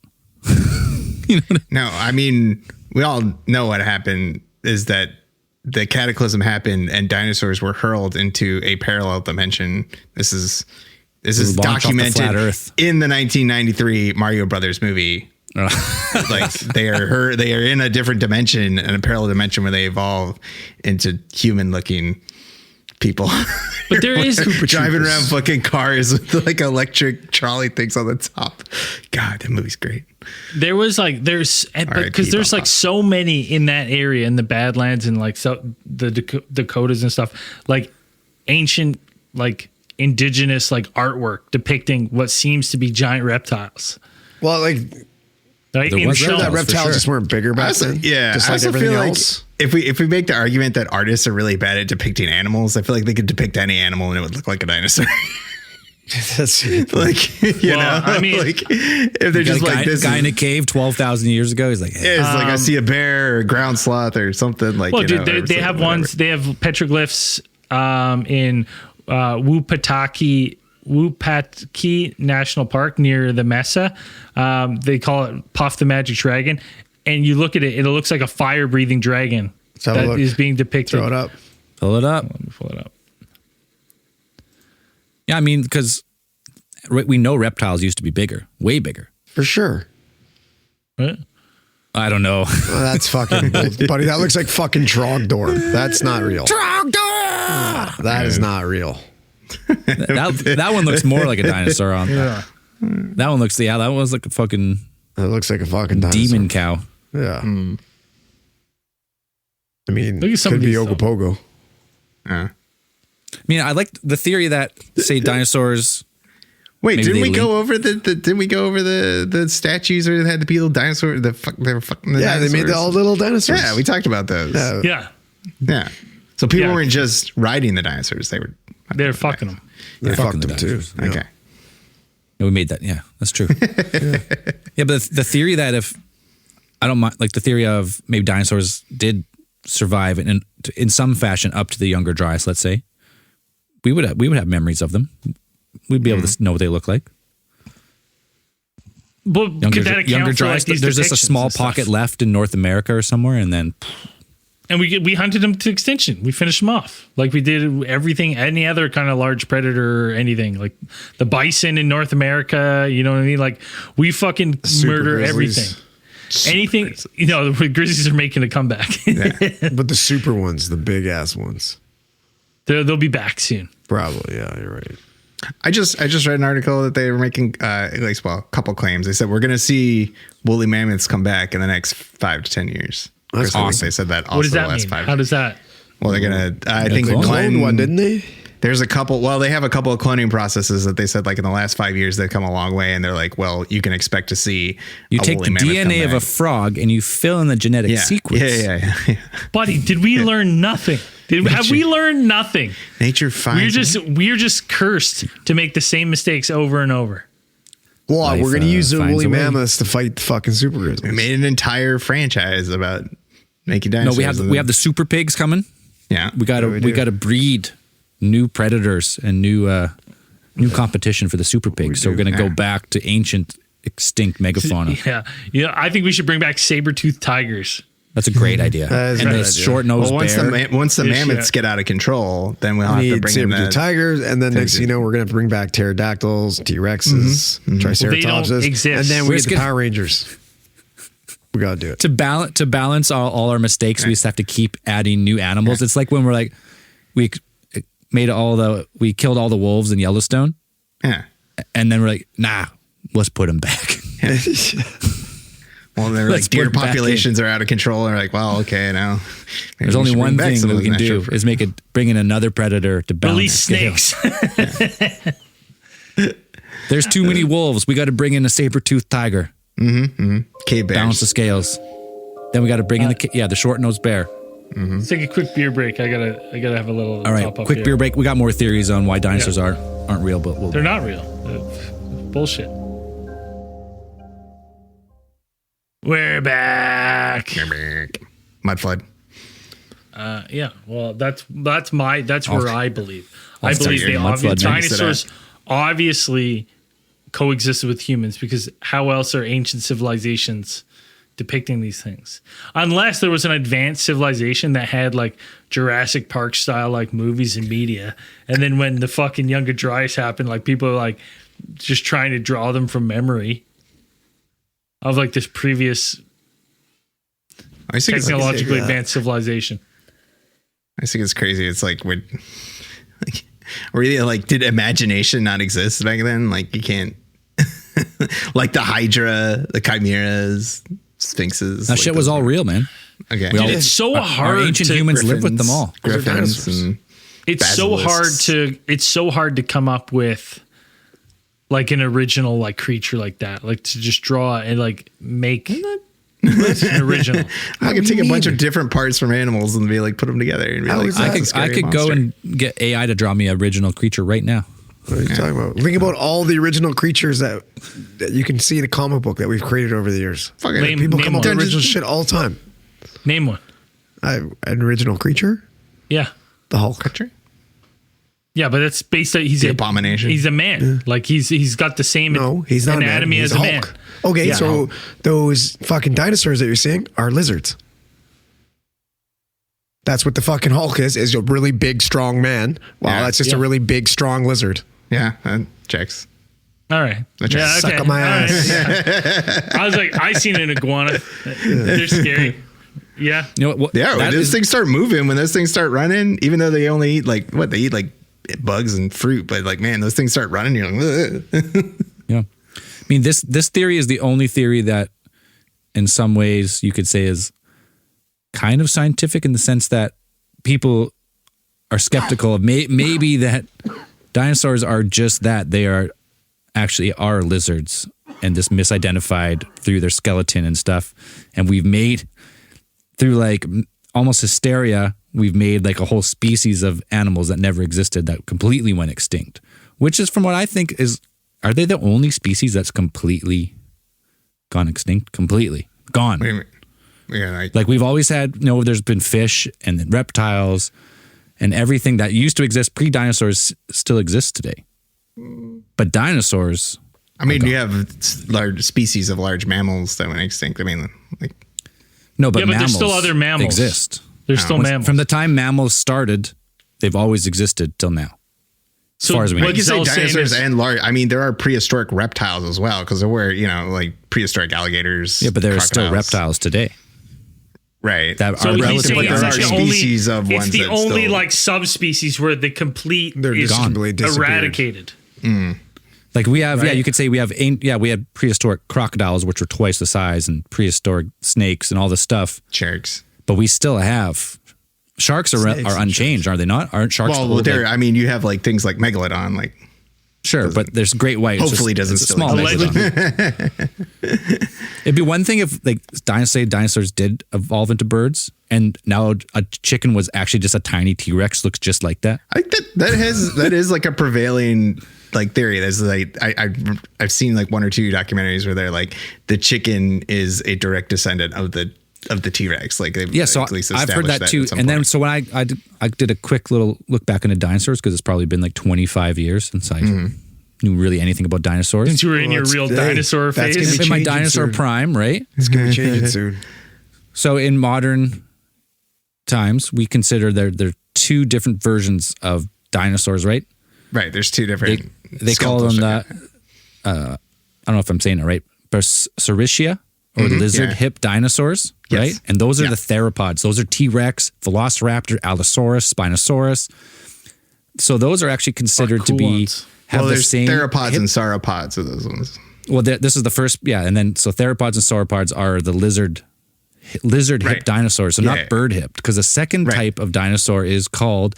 No, I mean, we all know what happened is that the cataclysm happened and dinosaurs were hurled into a parallel dimension. This is documented in the 1993 Mario Brothers movie. Like they are in a different dimension, in a parallel dimension where they evolve into human looking people. But there is driving around fucking cars with like electric trolley things on the top. God, that movie's great. There was there's like so many in that area in the Badlands and like the Dakotas and stuff, like ancient, like indigenous, like artwork depicting what seems to be giant reptiles. Well, like, right? I'm sure that reptiles just weren't bigger back then. Yeah, just like everything else. If we make the argument that artists are really bad at depicting animals, I feel like they could depict any animal and it would look like a dinosaur. That's like, you know, I mean, like if they're just like this guy in a cave 12,000 years ago, he's like, it's like I see a bear or a ground sloth or something like. Well, dude, they have ones. They have petroglyphs in Wupatki National Park near the Mesa. They call it Puff the Magic Dragon, and you look at it, it looks like a fire-breathing dragon that is being depicted. Throw it up. Pull it up. Let me pull it up. Yeah, I mean, because we know reptiles used to be bigger, way bigger. For sure. What? I don't know. That's fucking buddy. That looks like fucking Trogdor. That's not real. Trogdor. That is not real. that one looks more like a dinosaur on that. That one looks that one was like a fucking. It looks like a fucking dinosaur. Demon cow. Yeah. I mean, it could be Ogopogo. I mean, I like the theory that say dinosaurs. Wait, didn't we go over the statues where they had the little dinosaur? They were fucking the dinosaurs. They made all little dinosaurs. Yeah, we talked about those. Yeah. So people weren't just riding the dinosaurs; they were fucking them. They fucked them too. Okay. Yeah, we made that. Yeah, that's true. Yeah, but the theory that if I don't mind, like the theory of maybe dinosaurs did survive in some fashion up to the Younger Dryas, let's say, we would have memories of them. We'd be able to know what they look like. But Younger Dryas, there's just a small pocket left in North America or somewhere, and then. And we hunted them to extinction. We finished them off like we did everything, any other kind of large predator or anything, like the bison in North America. You know what I mean? Like we fucking murder everything. Anything, the grizzlies are making a comeback. But the super ones, the big ass ones, they'll be back soon. Probably, yeah, you're right. I just read an article that they were making a couple claims. They said we're going to see woolly mammoths come back in the next 5 to 10 years. That's awesome. They said that. Also What does that the last mean? 5 How does that? Well, they're gonna. I think They cloned one, didn't they? There's a couple. Well, they have a couple of cloning processes that they said like in the last 5 years they've come a long way, and they're like, well, you can expect to see. You take the DNA of a frog and you fill in the genetic sequence. Yeah. Buddy, did we learn nothing? Have we learned nothing? Nature finds. We're just cursed to make the same mistakes over and over. Well, Life, we're gonna use the finds woolly a way. mammoths to fight the fucking super grizzlies. We made an entire franchise about making dinosaurs. No, we have the super pigs coming. Yeah, We gotta breed new predators and new competition for the super pigs. So we're gonna go back to ancient extinct megafauna. Yeah. I think we should bring back saber-toothed tigers. That's a great idea. That is a And great the idea. short-nosed bear. once the Yeah, mammoths shit. get out of control, then we'll have to Need bring in saber-tooth tigers, and then next thing you know, we're gonna have to bring back pterodactyls, T-Rexes, Triceratopses, exist. and then we We're get the just Power Rangers. We gotta do it. To balance all our mistakes, we just have to keep adding new animals. It's like when we're like, we killed all the wolves in Yellowstone, Yeah. and then we're like, nah, let's put them back. Well, they're Let's like deer put back populations are out of control. And they're like, well, okay, now maybe There's we only should one bring back thing some that of we can those do natural- is bring in another predator to balance Release scales. snakes. There's too many wolves. We got to bring in a saber-toothed tiger. cave bears. Balance the scales. Then we got to bring in the short-nosed bear. Let's take a quick beer break. I gotta have a little. All right, top up quick here. beer break. We got more theories on why dinosaurs aren't real, but They're not real. Bullshit. We're back. Mud flood. Yeah. Well, that's where I believe. I start believe your they mud flood next to dinosaurs obviously coexisted with humans, because how else are ancient civilizations depicting these things? Unless there was an advanced civilization that had like Jurassic Park style like movies and media, and then when the fucking Younger Dryas happened, like people are like just trying to draw them from memory of like this previous I think technologically advanced civilization. I think it's crazy. It's like really like, did imagination not exist back then? Like you can't, like the Hydra, the chimeras, sphinxes. that shit was all real, man. Okay. Dude, it's so hard. Our ancient humans lived with them all. Griffins and It's so hard to come up with like an original like creature like that, like to just draw and like make an original. I could take a bunch of different parts from animals and be like put them together and be like, I could go and get AI to draw me an original creature right now. What are you talking about? Think about all the original creatures that you can see in a comic book that we've created over the years. People come up with original shit all the time. Name one. An original creature? Yeah. The Hulk. Yeah, but it's based on the abomination. He's a man. Like he's got the same he's not anatomy a man. as He's a man. Hulk. Okay, so those fucking dinosaurs that you're seeing are lizards. That's what the fucking Hulk is a really big, strong man. Wow, that's just a really big, strong lizard. Yeah, that checks. All right. Yeah, suck on my ass. Right. I was like, I seen an iguana. They're scary. Yeah. You know what? Yeah, when those things start moving, when those things start running, even though they only eat they eat like bugs and fruit, but like, man, those things start running, you're like, yeah. I mean, this theory is the only theory that in some ways you could say is kind of scientific, in the sense that people are skeptical of maybe that dinosaurs are just that. They are actually lizards, and just misidentified through their skeleton and stuff. And we've made, through like almost hysteria, we've made like a whole species of animals that never existed that completely went extinct, which is, from what I think is, are they the only species that's completely gone extinct? Completely gone. yeah, like we've always had, there's been fish and then reptiles and everything that used to exist pre-dinosaurs still exists today. But dinosaurs, I mean, you have large species of large mammals that went extinct. I mean, like, no, but there's still other mammals exist. There's still mammals. From the time mammals started, they've always existed till now. As far as we know. You can say dinosaurs and large. I mean, there are prehistoric reptiles as well, because there were, like prehistoric alligators. Yeah, but there are still reptiles today. Right. That so are relative. But there are species of ones. It's the only like subspecies where the complete is eradicated. Like we have, you could say we have, we had prehistoric crocodiles, which were twice the size, and prehistoric snakes and all this stuff. Sharks. But we still have sharks are unchanged, are they not? Aren't sharks? Well, I mean, you have like things like megalodon, like. Sure, but there's great white. Hopefully, doesn't small megalodon. It'd be one thing if, like, dinosaurs did evolve into birds, and now a chicken was actually just a tiny T-Rex, looks just like that. I think that is like a prevailing like theory. There's like I've seen like one or two documentaries where they're like the chicken is a direct descendant of the T-Rex. Like so I've heard that too. And then so when I did a quick little look back into dinosaurs, because it's probably been like 25 years since I knew really anything about dinosaurs. Since you were in your real dinosaur phase. In my dinosaur prime, right? It's going to be changing soon. So in modern times, we consider there are two different versions of dinosaurs, right? Right. There's two different. They call them I don't know if I'm saying it right, Saurischia, or lizard hip dinosaurs, right? And those are the theropods. Those are T-Rex, Velociraptor, Allosaurus, Spinosaurus. So those are actually considered to be have the same theropods and sauropods are those ones. Well, this is the first, and then so theropods and sauropods are the lizard hip dinosaurs, so not bird hipped, because the second type of dinosaur is called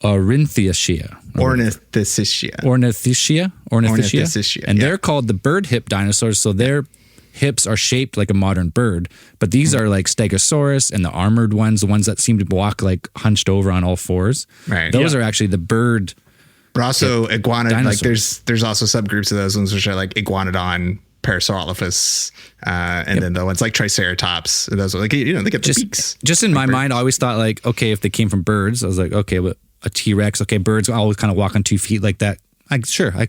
Ornithischia. And they're called the bird hip dinosaurs. So their hips are shaped like a modern bird, but these are like Stegosaurus and the armored ones, the ones that seem to walk like hunched over on all fours. Right. Those are actually the bird. But also iguanodon. Like there's also subgroups of those ones which are like iguanodon, Parasaurolophus, and then the ones like Triceratops. Those are like, they get the beaks. Just in my mind, I always thought like, okay, if they came from birds, I was like, okay, but a T-Rex, okay, birds always kind of walk on 2 feet like that.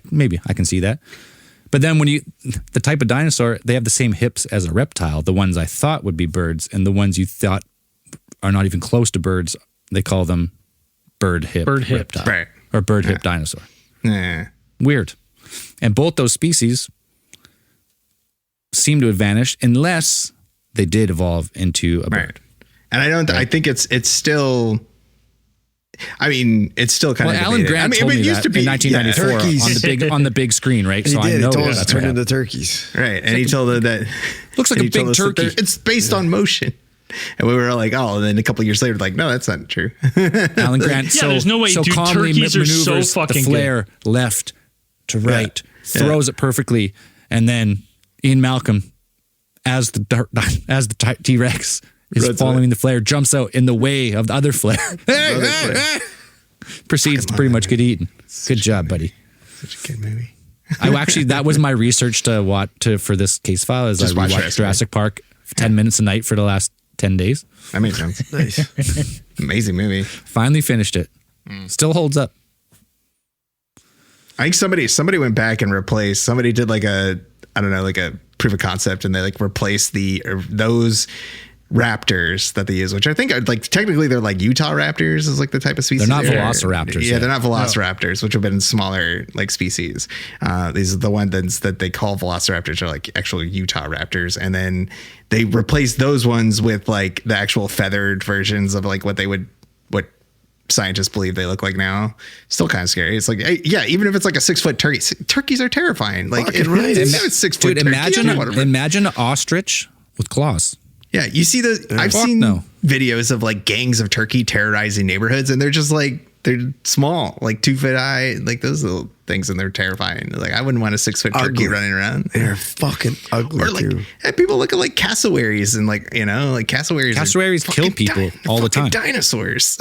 Maybe I can see that. But then when the type of dinosaur, they have the same hips as a reptile. The ones I thought would be birds, and the ones you thought are not even close to birds, they call them bird hip, right? Or bird hip dinosaur. Yeah. Weird. And both those species seem to have vanished unless they did evolve into a bird. And I think it's still. I mean, it's still kind of. Alan Grant told me that in 1994 on the big screen, right? So I know that's what turned into turkeys, right? And he told her that looks like a big turkey. It's based on motion, and we were like, "Oh!" And then a couple of years later, like, "No, that's not true." Alan Grant, there's no way. So calmly turkeys are so maneuvers fucking the flare good. left to right, throws it perfectly, and then Ian Malcolm, as the T-Rex. Is following the flare, jumps out in the way of the other flare. Proceeds to pretty much get eaten. Good job, buddy. Such a good movie. That was my research for this case file. Is I watched Jurassic Park 10 minutes a night for the last 10 days. That makes sense. Nice. Amazing movie. Finally finished it. Still holds up. I think somebody went back and replaced. Somebody did like a proof of concept, and they like replaced those raptors that they use, which I think are like technically they're like Utah raptors is like the type of species. They're not velociraptors. Yeah, they're not velociraptors, which have been smaller like species. These are the ones that they call velociraptors are like actual Utah raptors, and then they replace those ones with like the actual feathered versions of like what scientists believe they look like now. Still kind of scary. It's like, yeah, even if it's like a 6 foot turkey, turkeys are terrifying. Like it's 6 foot. Dude, imagine an ostrich with claws. Yeah, you see I've seen videos of like gangs of turkey terrorizing neighborhoods, and they're just like they're small, like 2 foot high, like those little things, and they're terrifying. Like I wouldn't want a 6 foot turkey running around. They're fucking ugly. Or like people look at like cassowaries and like like cassowaries kill people all the time. Dinosaurs.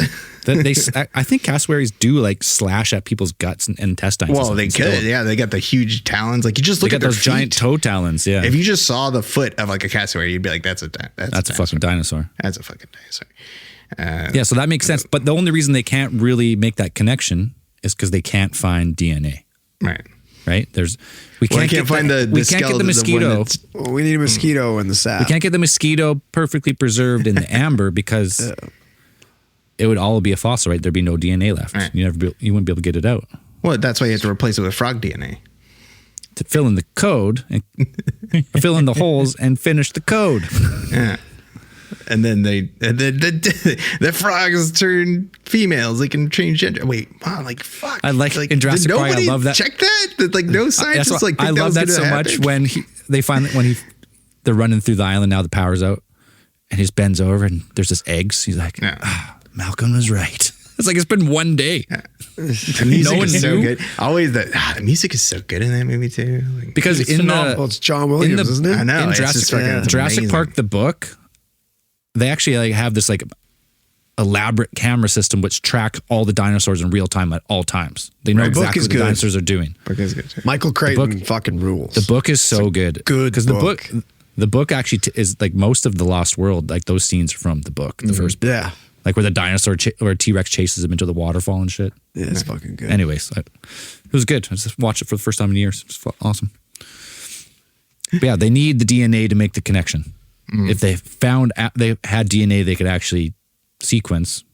I think cassowaries do like slash at people's guts and intestines. Well, they could. Yeah, they got the huge talons. Like you just look at those giant toe talons. Yeah. If you just saw the foot of like a cassowary, you'd be like, that's a fucking dinosaur. That's a fucking dinosaur. Yeah, so that makes sense. But the only reason they can't really make that connection is because they can't find DNA. Right. We can't find the mosquito. We need a mosquito in the sap. We can't get the mosquito perfectly preserved in the amber because it would all be a fossil, right? There'd be no DNA left. Right. You wouldn't be able to get it out. Well, that's why you have to replace it with frog DNA. To fill in the code, and fill in the holes and finish the code. Yeah. And then the frogs turn females. They can change gender. Wait, wow, like fuck. I like in Jurassic Park. I love that. Check that. Like no scientists like. I love that so much when they find that when they're running through the island. Now the power's out, and he just bends over and there's this eggs. He's like, Malcolm was right. It's like it's been one day. Yeah. The music is so good. Always the music is so good in that movie too. Like, because it's John Williams, isn't it? I know. In Jurassic Park, the book, they actually like have this like elaborate camera system which track all the dinosaurs in real time at all times. They know exactly what the dinosaurs are doing. Book is good too. Michael Crichton fucking rules. The book is so good. Good because the book actually is like most of the Lost World. Like those scenes from the book, the first book. Yeah. Like where the dinosaur or T-Rex chases him into the waterfall and shit. Yeah, it's fucking good. Anyways, it was good. I just watched it for the first time in years. It was awesome. But yeah, they need the DNA to make the connection. If they had DNA they could actually sequence,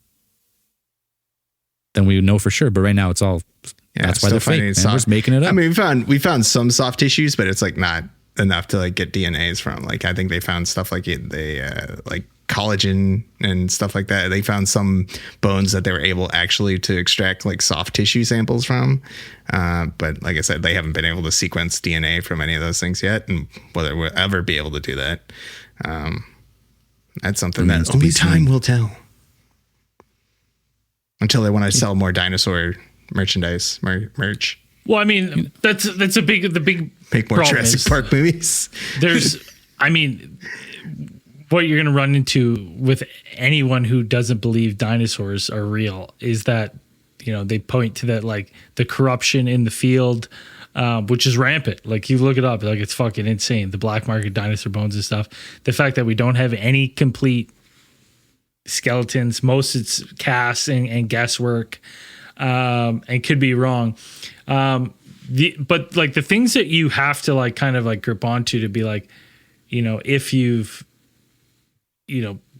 then we would know for sure. But right now it's all that's why they're fake. We're just making it up. I mean, we found some soft tissues, but it's like not enough to like get DNAs from. Like I think they found stuff like like collagen and stuff like that. They found some bones that they were able actually to extract like soft tissue samples from. But like I said, they haven't been able to sequence DNA from any of those things yet, and whether we'll ever be able to do that. That's something that only time will tell. Until they want to sell more dinosaur merchandise, merch. Well, I mean, that's the big make more Jurassic Park movies. What you're going to run into with anyone who doesn't believe dinosaurs are real is that, they point to that, like the corruption in the field, which is rampant. Like you look it up, like it's fucking insane. The black market dinosaur bones and stuff. The fact that we don't have any complete skeletons, most it's casts and guesswork, and could be wrong. But like the things that you have to like kind of like grip onto to be like, if you've,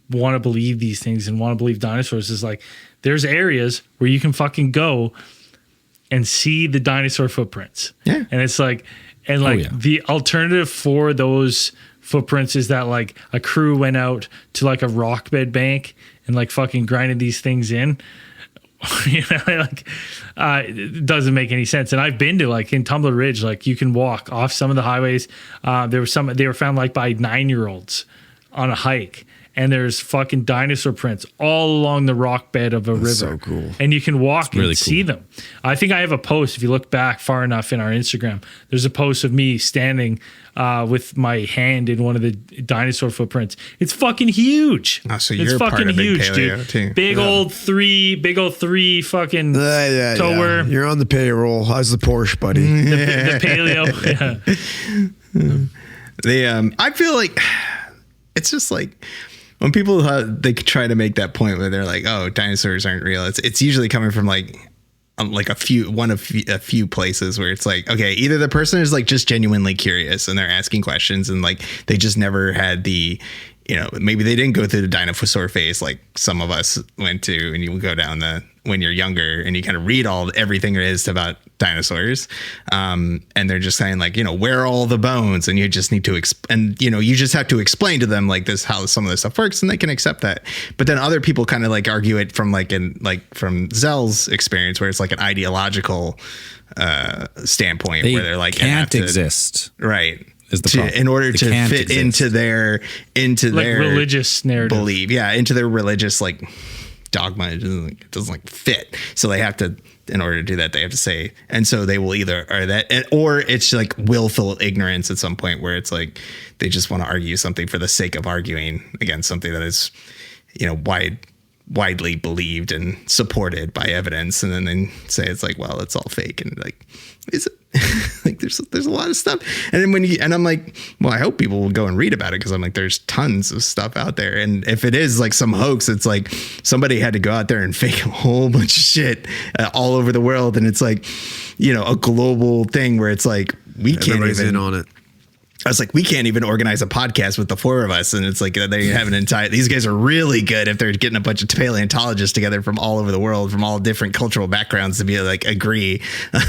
want to believe these things and want to believe dinosaurs is like, there's areas where you can fucking go and see the dinosaur footprints. Yeah. And it's like, and like the alternative for those footprints is that like a crew went out to like a rock bed bank and like fucking grinded these things in. It doesn't make any sense. And I've been to like in Tumbler Ridge, like you can walk off some of the highways. They were found like by 9-year-olds on a hike, and there's fucking dinosaur prints all along the rock bed of a river. So cool. And you can walk and see them. I think I have a post. If you look back far enough in our Instagram, there's a post of me standing with my hand in one of the dinosaur footprints. It's fucking huge. Oh, so you're fucking huge, dude. Too. Big old three fucking tower. You're on the payroll. How's the Porsche, buddy? The paleo. Yeah. I feel like it's just like when people they try to make that point where they're like, "Oh, dinosaurs aren't real." It's usually coming from like a few places where it's like, okay, either the person is like just genuinely curious and they're asking questions and like they just never had the maybe they didn't go through the dinosaur phase like some of us went to, and you go down when you're younger and you kind of read everything there is about dinosaurs. And they're just saying like, where are all the bones? And you just need to, you just have to explain to them like this, how some of this stuff works, and they can accept that. But then other people kind of like argue it from from Zell's experience, where it's like an ideological standpoint where they're like, can't exist. Right. Is the problem. In order to fit exist. into their religious narrative, belief, into their religious like dogma. It doesn't like fit, so they have to, in order to do that, they have to say, and so they will either or it's like willful ignorance at some point where it's like they just want to argue something for the sake of arguing against something that is widely believed and supported by evidence, and then they say it's like, well, it's all fake, and like, is it? Like there's a lot of stuff, and then I'm like, well, I hope people will go and read about it, because I'm like, there's tons of stuff out there, and if it is like some hoax, it's like somebody had to go out there and fake a whole bunch of shit all over the world, and it's like, a global thing where it's like everybody's in on it. I was like, we can't even organize a podcast with the four of us. And it's like, they have an entire, these guys are really good if they're getting a bunch of paleontologists together from all over the world, from all different cultural backgrounds, to be like, agree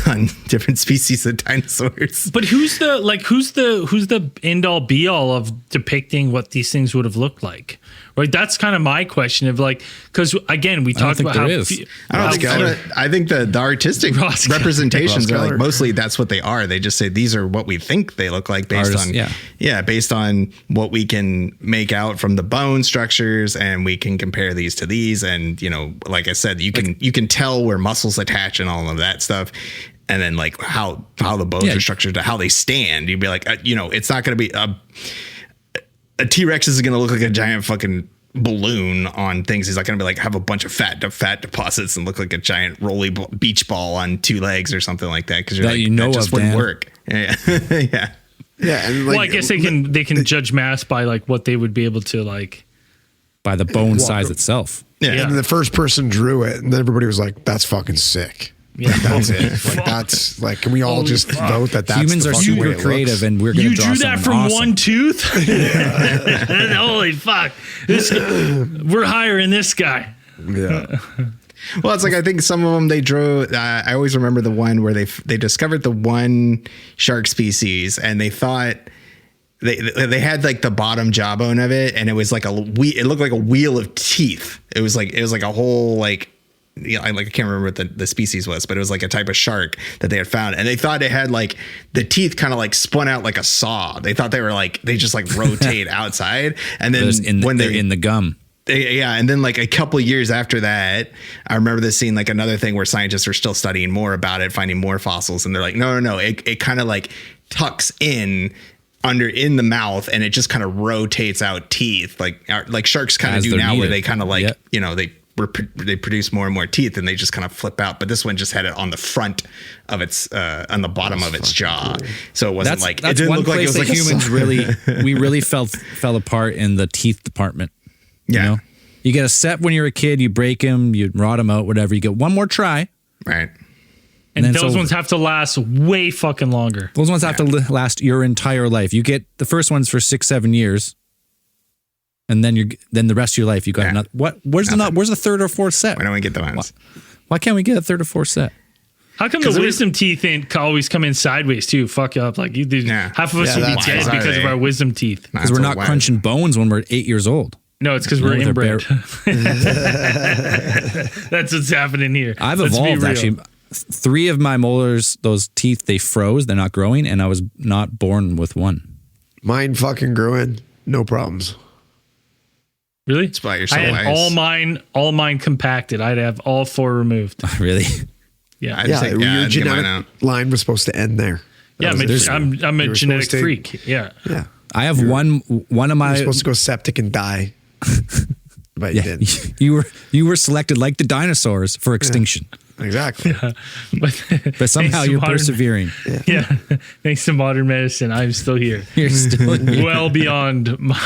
on different species of dinosaurs. But who's the end all be all of depicting what these things would have looked like? Right. That's kind of my question of like, because again, we talked about how I think the artistic representations are like, mostly that's what they are. They just say, these are what we think they look like based on what we can make out from the bone structures, and we can compare these to these. And, like I said, you can tell where muscles attach and all of that stuff. And then like how the bones are structured to how they stand. You'd be like, it's not going to be a T-Rex is going to look like a giant fucking balloon on things. He's not going to be like have a bunch of fat deposits and look like a giant rolly beach ball on two legs or something like that. Because that just wouldn't work. Yeah. Yeah. And I guess they can judge mass by like what they would be able to like by the bone size itself. Yeah. And the first person drew it, and then everybody was like, "That's fucking sick." Yeah, that's it. Like, that's like, can we all just vote that that's humans are super creative, and we're going to draw you drew that from awesome. One tooth. Holy fuck! We're hiring this guy. Yeah. Well, it's like, I think some of them they drew. I always remember the one where they discovered the one shark species, and they thought they had like the bottom jawbone of it, and it was like it looked like a wheel of teeth. It was like a whole like. I can't remember what the species was, but it was like a type of shark that they had found, and they thought it had like the teeth kind of like spun out like a saw. They thought they were like they just like rotate outside, and then when they're in the gum. And then like a couple of years after that, I remember this scene, like another thing where scientists are still studying more about it, finding more fossils, and they're like, no, it kind of like tucks in the mouth, and it just kind of rotates out teeth, like sharks kind of do now, where they kind of like they produce more and more teeth, and they just kind of flip out. But this one just had it on the front of its on the bottom of its jaw, so it wasn't like it didn't look like it was like humans we really fell apart in the teeth department. Yeah, you get a set when you're a kid, you break them, you rot them out, whatever. You get one more try, right? And those ones have to last way fucking longer. Those ones have to last your entire life. You get the first ones for 6-7 years. And then the rest of your life you got another. Where's the third or fourth set? Why don't we get the ones? Why can't we get a third or fourth set? How come the wisdom teeth always come in sideways too? Fuck up, like you do. Half of us will be dead because of our wisdom teeth. Because we're not crunching bones when we're 8 years old. No, it's because we're inbred. That's what's happening here. I've evolved actually. 3 of my molars, those teeth, they froze. They're not growing, and I was not born with one. Mine fucking grew in, no problems. Really? It's by I had all mine compacted. I'd have all 4 removed. Really? Yeah. Your genetic line was supposed to end there. I'm a genetic freak. Yeah. Yeah. I have one of my. You're supposed to go septic and die, but you didn't. You were selected like the dinosaurs for extinction. Yeah, exactly. Yeah. But somehow you're persevering. Yeah. Thanks to modern medicine, I'm still here. You're still here. Well beyond my.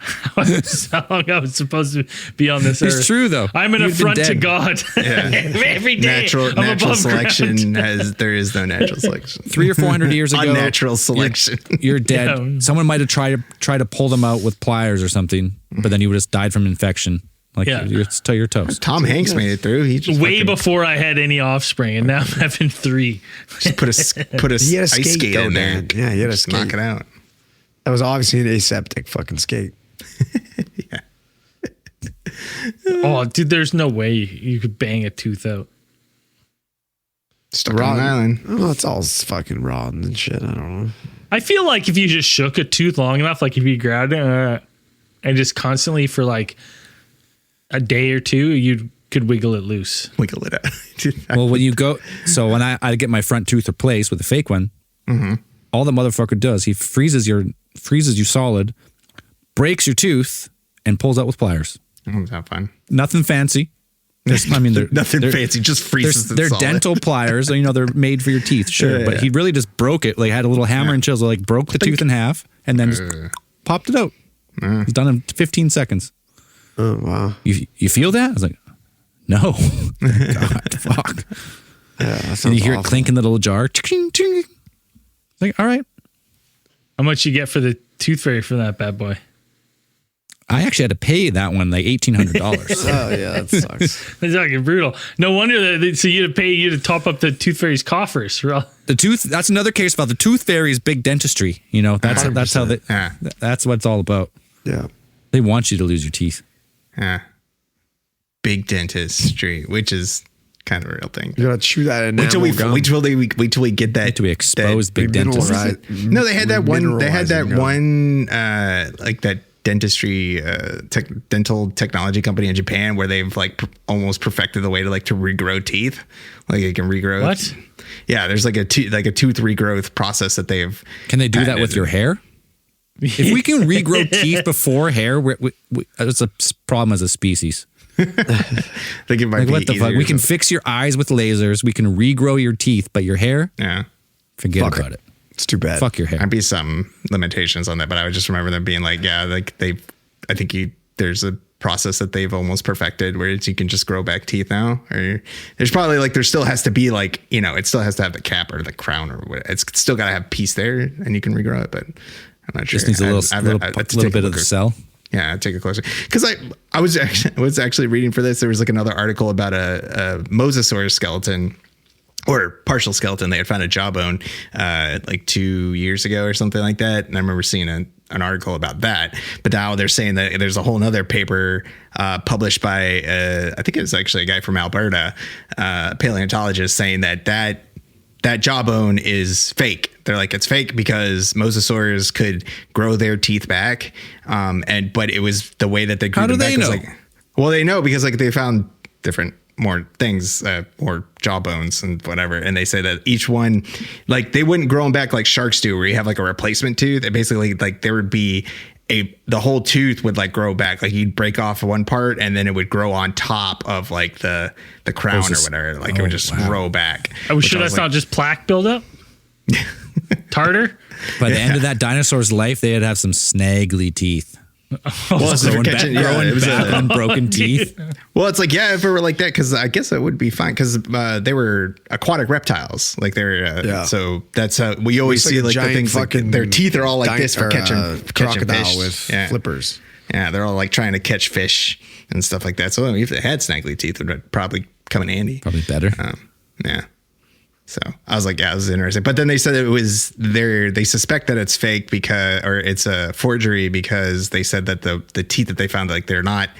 how long I was supposed to be on this earth. It's true though. I'm an affront to God. Every day. Natural selection there is no natural selection. 300 or 400 years ago, unnatural selection. You're dead. Yeah. Someone might have tried to pull them out with pliers or something, but then you would have died from infection. Like you're toast. Tom Hanks made it through. He just way before I had any offspring, and now I'm having 3. Just put a ice skate in there. Yeah, you had to knock it out. That was obviously an aseptic fucking skate. Yeah. Oh, dude, there's no way you could bang a tooth out. Stuck on an island. Oh, it's all fucking rotten and shit. I don't know. I feel like if you just shook a tooth long enough, like if you grabbed it and just constantly for like a day or two, you could wiggle it loose. Wiggle it out. Well, when I get my front tooth replaced with a fake one, all the motherfucker does, he freezes you solid, breaks your tooth, and pulls out with pliers. That's not fun. Nothing fancy. They're fancy. Just freezes. They're dental pliers. They're made for your teeth, sure. Yeah, but he really just broke it. Like had a little hammer and chisel, like broke the tooth in half, and then just popped it out. He's done in 15 seconds. Oh wow! You feel that? I was like, no. God, fuck. Yeah, and you hear it clink in the little jar. It's like, all right. How much you get for the tooth fairy for that bad boy? I actually had to pay that one like $1,800. Oh yeah, that sucks. That's fucking brutal. No wonder that. So you had to top up the tooth fairy's coffers. The tooth. That's another case about the tooth fairy's big dentistry. That's 100%. How they. That's what it's all about. Yeah, they want you to lose your teeth. Yeah. Big dentistry, which is kind of a real thing. You gotta chew that in. Wait till we get that. To expose big dentists. No, they had that one. They had that one, like that dentistry, dental technology company in Japan where they've like almost perfected the way to regrow teeth. Like they can regrow. What? Yeah, there's like a tooth regrowth process that they've. Can they do that with your hair? If we can regrow teeth before hair, it's a problem as a species. I think it might be what the fuck? We can fix your eyes with lasers. We can regrow your teeth, but your hair, forget about it. It's too bad. Fuck your hair. Might be some limitations on that, but I would just remember them being like, there's a process that they've almost perfected where you can just grow back teeth now. Or there's probably there still has to be it still has to have the cap or the crown or what. It's still got to have a piece there and you can regrow it, but I'm not sure. Just needs a little bit of the cell. Yeah, take a closer. Because I was actually reading for this. There was another article about a mosasaur skeleton or partial skeleton. They had found a jawbone 2 years ago or something like that. And I remember seeing an article about that. But now they're saying that there's a whole nother paper published by I think it was actually a guy from Alberta, paleontologist, saying that jawbone is fake. They're like, it's fake because mosasaurs could grow their teeth back. But it was the way that they grew them back. How do they know? They know because they found more things, more jawbones and whatever. And they say that each one, they wouldn't grow them back like sharks do, where you have a replacement tooth. It basically there would be the whole tooth would grow back. You'd break off one part and then it would grow on top of the crown or whatever. It would just grow back. I was sure that's not just plaque buildup. Tartar. By the end of that dinosaur's life, they'd have some snaggly teeth. Growing back on broken teeth. Well, it's if it were like that, because I guess it would be fine, because they were aquatic reptiles. So that's how we always see the things. Their teeth are all like this for catching crocodile fish with flippers. Yeah, they're all trying to catch fish and stuff like that. So if they had snaggly teeth, it would probably come in handy. Probably better. Yeah. So I was like, yeah, this is interesting. But then they said it was they suspect that it's fake or it's a forgery because they said that the teeth that they found, they're not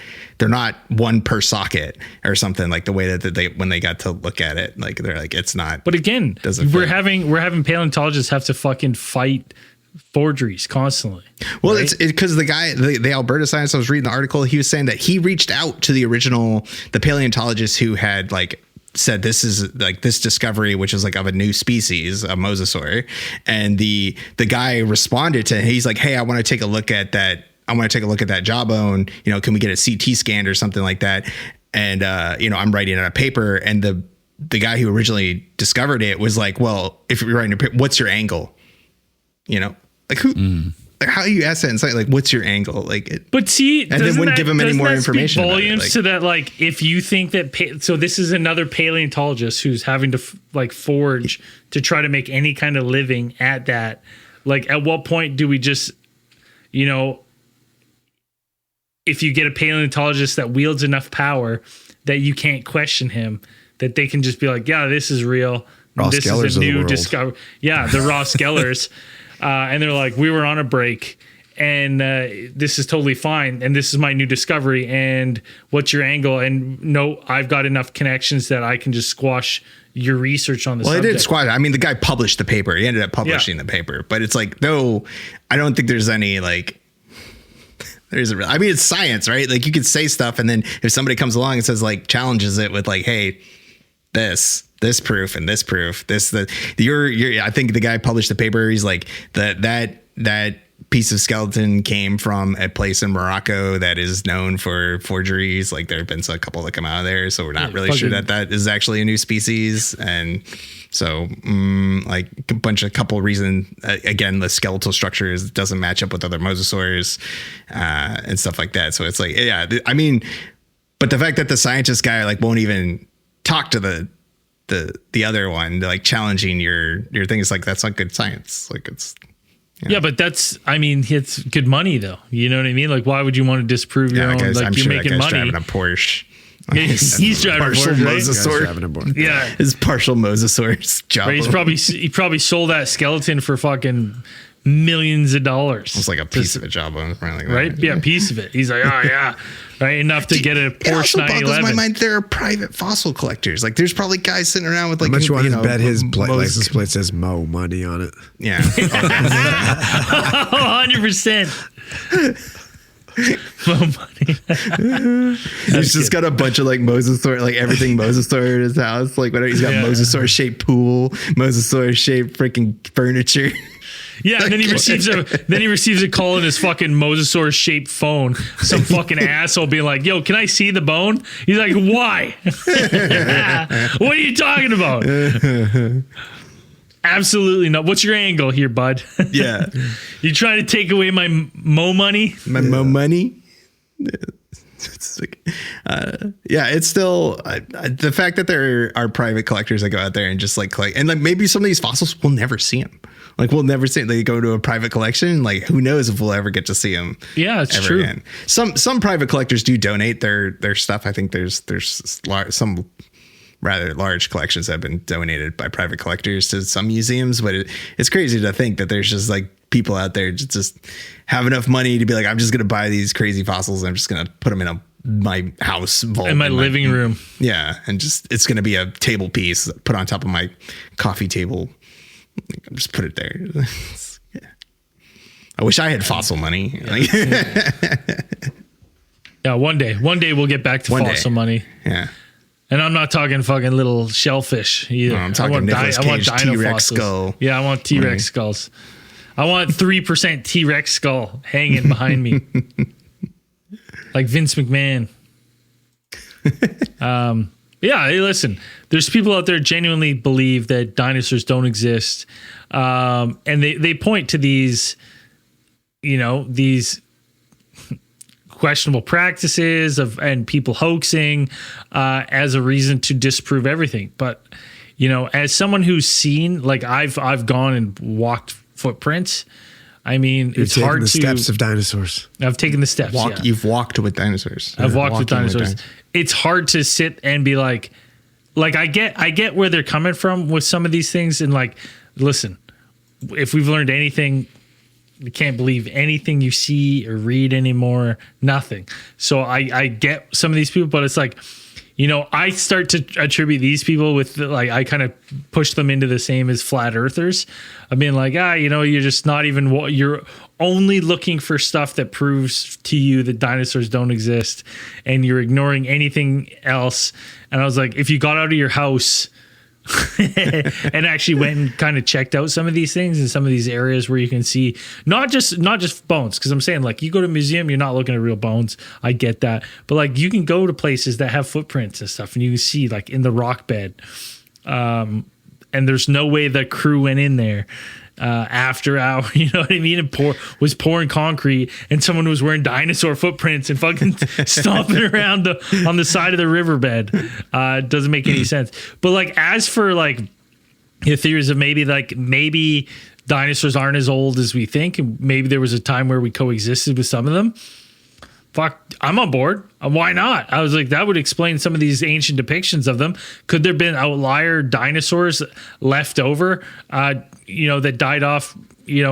one per socket or something, the way that they, when they got to look at it, they're like, it's not. But again, we're having paleontologists have to fucking fight forgeries constantly. Well, right? It's because the guy, the Alberta scientist, I was reading the article, he was saying that he reached out to the paleontologist who had said this is this discovery, which is of a new species, a mosasaur, and the guy responded to him. He's like, hey, I want to take a look at that. I want to take a look at that jawbone. Can we get a CT scan or something like that? And I'm writing on a paper, and the guy who originally discovered it was like, well, if you're writing a paper, what's your angle? Who? how you ask that in science? Like, what's your angle? But see, and then wouldn't give him any more information. Volumes to that, like, if you think that, so this is another paleontologist who's having to forge to try to make any kind of living at that. Like, at what point do we just, if you get a paleontologist that wields enough power that you can't question him, that they can just be like, yeah, this is real. Ross this Gellers is a new discovery. Yeah, the Ross Gellers. And they're like, we were on a break and this is totally fine. And this is my new discovery. And what's your angle? And no, I've got enough connections that I can just squash your research on the subject. Well, it did squash. I mean, the guy published the paper. He ended up publishing the paper. But it's like, no, I don't think there's any there isn't really. I mean, it's science, right? Like, you could say stuff, and then if somebody comes along and says, like, challenges it with, like, hey, this proof and this proof, I think the guy published the paper. He's like, that piece of skeleton came from a place in Morocco that is known for forgeries. Like, there have been a couple that come out of there, so we're not really sure that is actually a new species. And so, like, a couple reasons. Again, the skeletal structure doesn't match up with other mosasaurs and stuff like that. So it's like, yeah, I mean, but the fact that the scientist guy, like, won't even talk to the other one, like, challenging your thing, is like, that's not good science. Like, it's. Yeah, but it's good money, though. You know what I mean? Like, why would you want to disprove your own? Like, I'm you're sure making that guy's money. driving a Porsche. He's driving a Porsche, mosasaur. Yeah, his partial mosasaur's job. Right, he probably sold that skeleton for fucking millions of dollars. It's like a piece of a jawbone, right? Yeah, a piece of it. He's like, oh yeah, right, enough to get a Porsche 911. It also boggles my mind. There are private fossil collectors. Like, there's probably guys sitting around with, like, how much you want to bet his license plate says Mo money on it? Yeah, 100%. Mo money. He's just got a bunch of, like, mosasaur, like, everything mosasaur in his house. Like, whatever. He's got mosasaur shaped pool, mosasaur shaped freaking furniture. Yeah, and then he receives a call in his fucking mosasaur shaped phone. Some fucking asshole being like, "Yo, can I see the bone?" He's like, "Why? What are you talking about?" Absolutely not. What's your angle here, bud? Yeah, you trying to take away my Mo money? My Mo money? It's like, it's still the fact that there are private collectors that go out there and just, like, collect, and, like, maybe some of these fossils we'll never see them. Like, we'll never see them. They go to a private collection. Like, who knows if we'll ever get to see them? Yeah, it's true. Again. Some private collectors do donate their stuff. I think there's some rather large collections that have been donated by private collectors to some museums, but it's crazy to think that there's just, like, people out there just have enough money to be like, I'm just going to buy these crazy fossils and I'm just going to put them in my house vault in my living room. Yeah. And just, it's going to be a table piece put on top of my coffee table. Just put it there. Yeah. I wish I had fossil money. Yeah. One day we'll get back to fossil money. Yeah. And I'm not talking fucking little shellfish either. No, I'm talking Nicolas Cage T-Rex skull. Yeah, I want T-Rex skulls. I want 3% T-Rex skull hanging behind me. Like Vince McMahon. Yeah, hey, listen, there's people out there genuinely believe that dinosaurs don't exist. And they point to these, these questionable practices and people hoaxing as a reason to disprove everything. But, as someone who's seen, like, I've gone and walked footprints. I mean, it's hard to. Steps of dinosaurs. I've taken the steps. You've walked with dinosaurs. I've walked with dinosaurs. It's hard to sit and be like I get where they're coming from with some of these things. And, like, listen, if we've learned anything, you can't believe anything you see or read anymore. Nothing. So I get some of these people, but it's like, I start to attribute these people with, like, I kind of push them into the same as flat earthers. I mean, like, you're just not even, you're only looking for stuff that proves to you that dinosaurs don't exist, and you're ignoring anything else. And I was like, if you got out of your house and actually went and kind of checked out some of these things in some of these areas where you can see not just bones, because I'm saying, like, you go to a museum, you're not looking at real bones. I get that, but, like, you can go to places that have footprints and stuff, and you can see, like, in the rock bed, and there's no way the crew went in there after hour, you know what I mean? And was pouring concrete, and someone was wearing dinosaur footprints and fucking stomping around on the side of the riverbed. It doesn't make any sense. But like, as for like the theories of maybe dinosaurs aren't as old as we think, and maybe there was a time where we coexisted with some of them. Fuck, I'm on board. Why not? I was like, that would explain some of these ancient depictions of them. Could there have been outlier dinosaurs left over, that died off,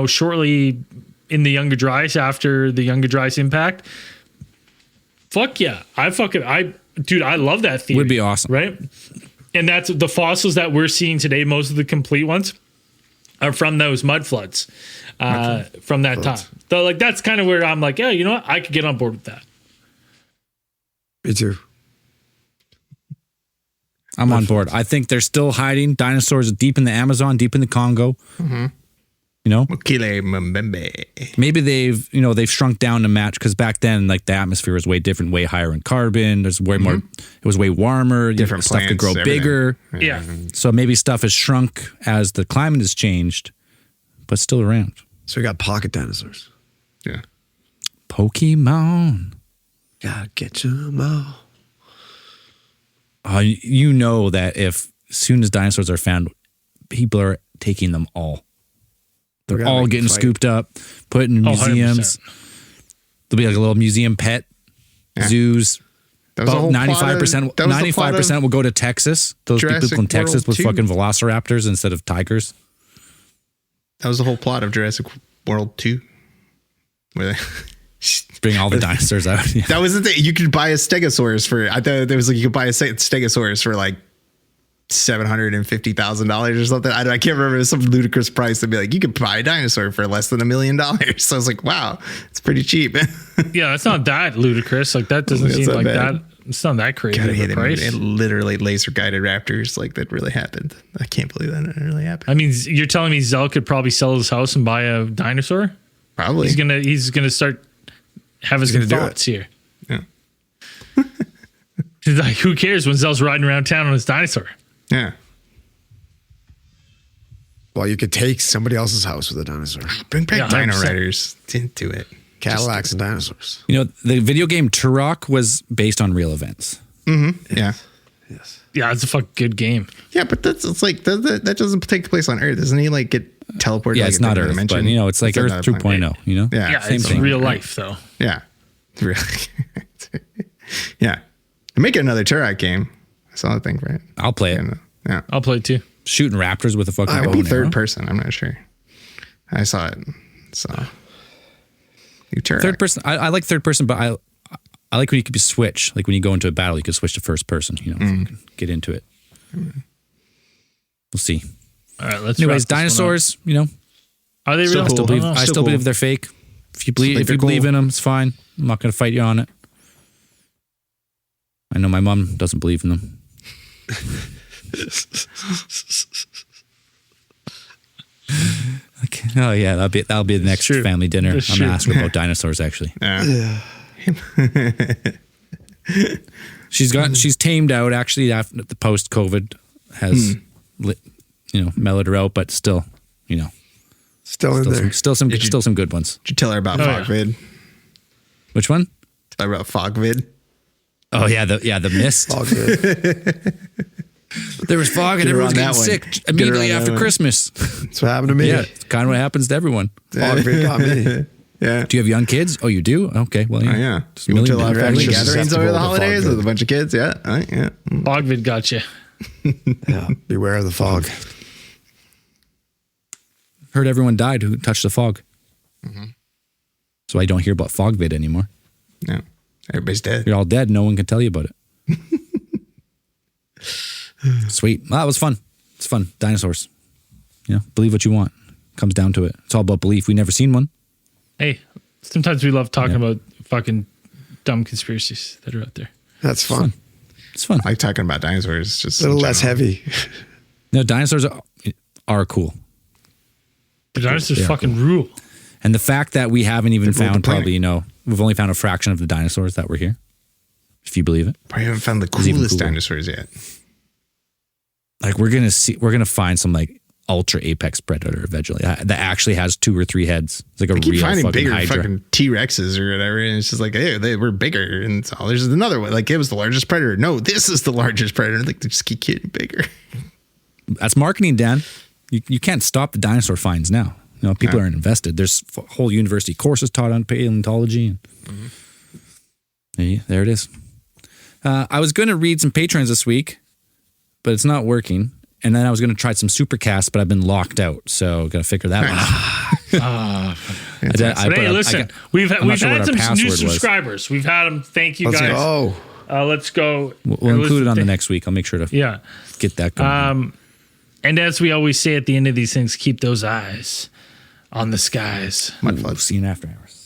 shortly in the Younger Dryas after the Younger Dryas impact? Fuck yeah. I love that theory. Would be awesome. Right? And that's the fossils that we're seeing today. Most of the complete ones are from those mud floods. From that time. So like, that's kind of where I'm like, yeah, you know what? I could get on board with that. Me too. I'm on board. I think they're still hiding dinosaurs deep in the Amazon, deep in the Congo. Mm-hmm. Maybe they've shrunk down to match, because back then, like, the atmosphere was way different, way higher in carbon. There's way more. It was way warmer. Different stuff could grow bigger. Yeah. So maybe stuff has shrunk as the climate has changed, but still around. So we got pocket dinosaurs. Yeah. Pokemon. Gotta get them all. You know that as soon as dinosaurs are found, people are taking them all. They're all getting scooped up, put in museums. 100%. There'll be like a little museum pet, zoos. About 95% will go to Texas. Those people in Texas with fucking velociraptors instead of tigers. That was the whole plot of Jurassic World 2. Where they bring all the dinosaurs out. Yeah. That was the thing. You could buy a stegosaurus you could buy a stegosaurus for like $750,000 or something. I can't remember. It was some ludicrous price to be like, you could buy a dinosaur for less than $1 million. So I was like, wow, it's pretty cheap. Yeah, it's not that ludicrous. Like, that doesn't seem like bad. That. It's not that crazy. Of a price. It literally laser guided raptors. Like, that really happened. I can't believe that really happened. I mean, you're telling me Zell could probably sell his house and buy a dinosaur? Probably. He's gonna start having some thoughts here. Yeah. He's like, who cares when Zell's riding around town on his dinosaur? Yeah. Well, you could take somebody else's house with a dinosaur. Bring back Dino Riders. Didn't do it. Cadillacs and dinosaurs. The video game Turok was based on real events. Mm-hmm. Yeah. Yes. Yeah, it's a fucking good game. Yeah, but that doesn't take place on Earth. Doesn't he like get teleported? Yeah, it's not Earth, dimension? But it's like Earth 2.0, Yeah, same thing. Real life, though. Yeah. Really. Yeah. Make it another Turok game. That's all I think, right? I'll play it. Yeah. I'll play it too. Shooting raptors with a fucking bow and arrow. Third person. I'm not sure. I saw it. So. Third person. I like third person, but I like when you can switch. Like when you go into a battle, you can switch to first person. Get into it. We'll see. All right, let's. Anyways, dinosaurs. Are they real? I still believe they're fake. If you believe in them, it's fine. I'm not going to fight you on it. I know my mom doesn't believe in them. Okay. Oh yeah, that'll be the next family dinner. I'm gonna ask her about dinosaurs actually. Yeah. She's tamed out actually after the post COVID has mellowed her out, but still, still in there. Still some good ones. Did you tell her about Fogvid? Which one? Tell her about Fogvid. Oh yeah, the mist. Fogvid. There was fog and everyone's getting sick immediately after Christmas. That's what happened to me. Yeah, it's kind of what happens to everyone. Fogvid got me. Yeah. Do you have young kids? Oh, you do? Okay. Well, yeah. Yeah. You went to a lot of family gatherings over the holidays with a bunch of kids. Yeah. Yeah. Fogvid got you. Yeah. Beware of the fog. Heard everyone died who touched the fog. Mm-hmm. So I don't hear about Fogvid anymore. No. Everybody's dead. You're all dead. No one can tell you about it. Sweet. Well, that was fun. It's fun. Dinosaurs. Believe what you want. Comes down to it. It's all about belief. We never seen one. Hey, sometimes we love talking about fucking dumb conspiracies that are out there. That's fun. It's fun. I like talking about dinosaurs. Just a little less heavy. No, dinosaurs are cool. The dinosaurs fucking rule. And the fact that we haven't even found we've only found a fraction of the dinosaurs that were here. If you believe it. Probably haven't found the coolest dinosaurs yet. Like we're gonna find some like ultra apex predator eventually that actually has 2 or 3 heads. It's like a keep real finding fucking bigger Hydra. fucking T-Rexes or whatever, and it's just like, hey, they were bigger, and so there's another one. Like, it was the largest predator. No, this is the largest predator. Like, they just keep getting bigger. That's marketing, Dan. You can't stop the dinosaur finds now. You know, people are invested. There's whole university courses taught on paleontology. And there it is. I was going to read some patrons this week, but it's not working. And then I was going to try some supercasts, but I've been locked out. So got to figure that one out. Listen, we've had some new subscribers. We've had them. Thank you, guys. Let's go. We'll include it on the next week. I'll make sure to get that going. And as we always say at the end of these things, keep those eyes on the skies. We'll see you in after hours.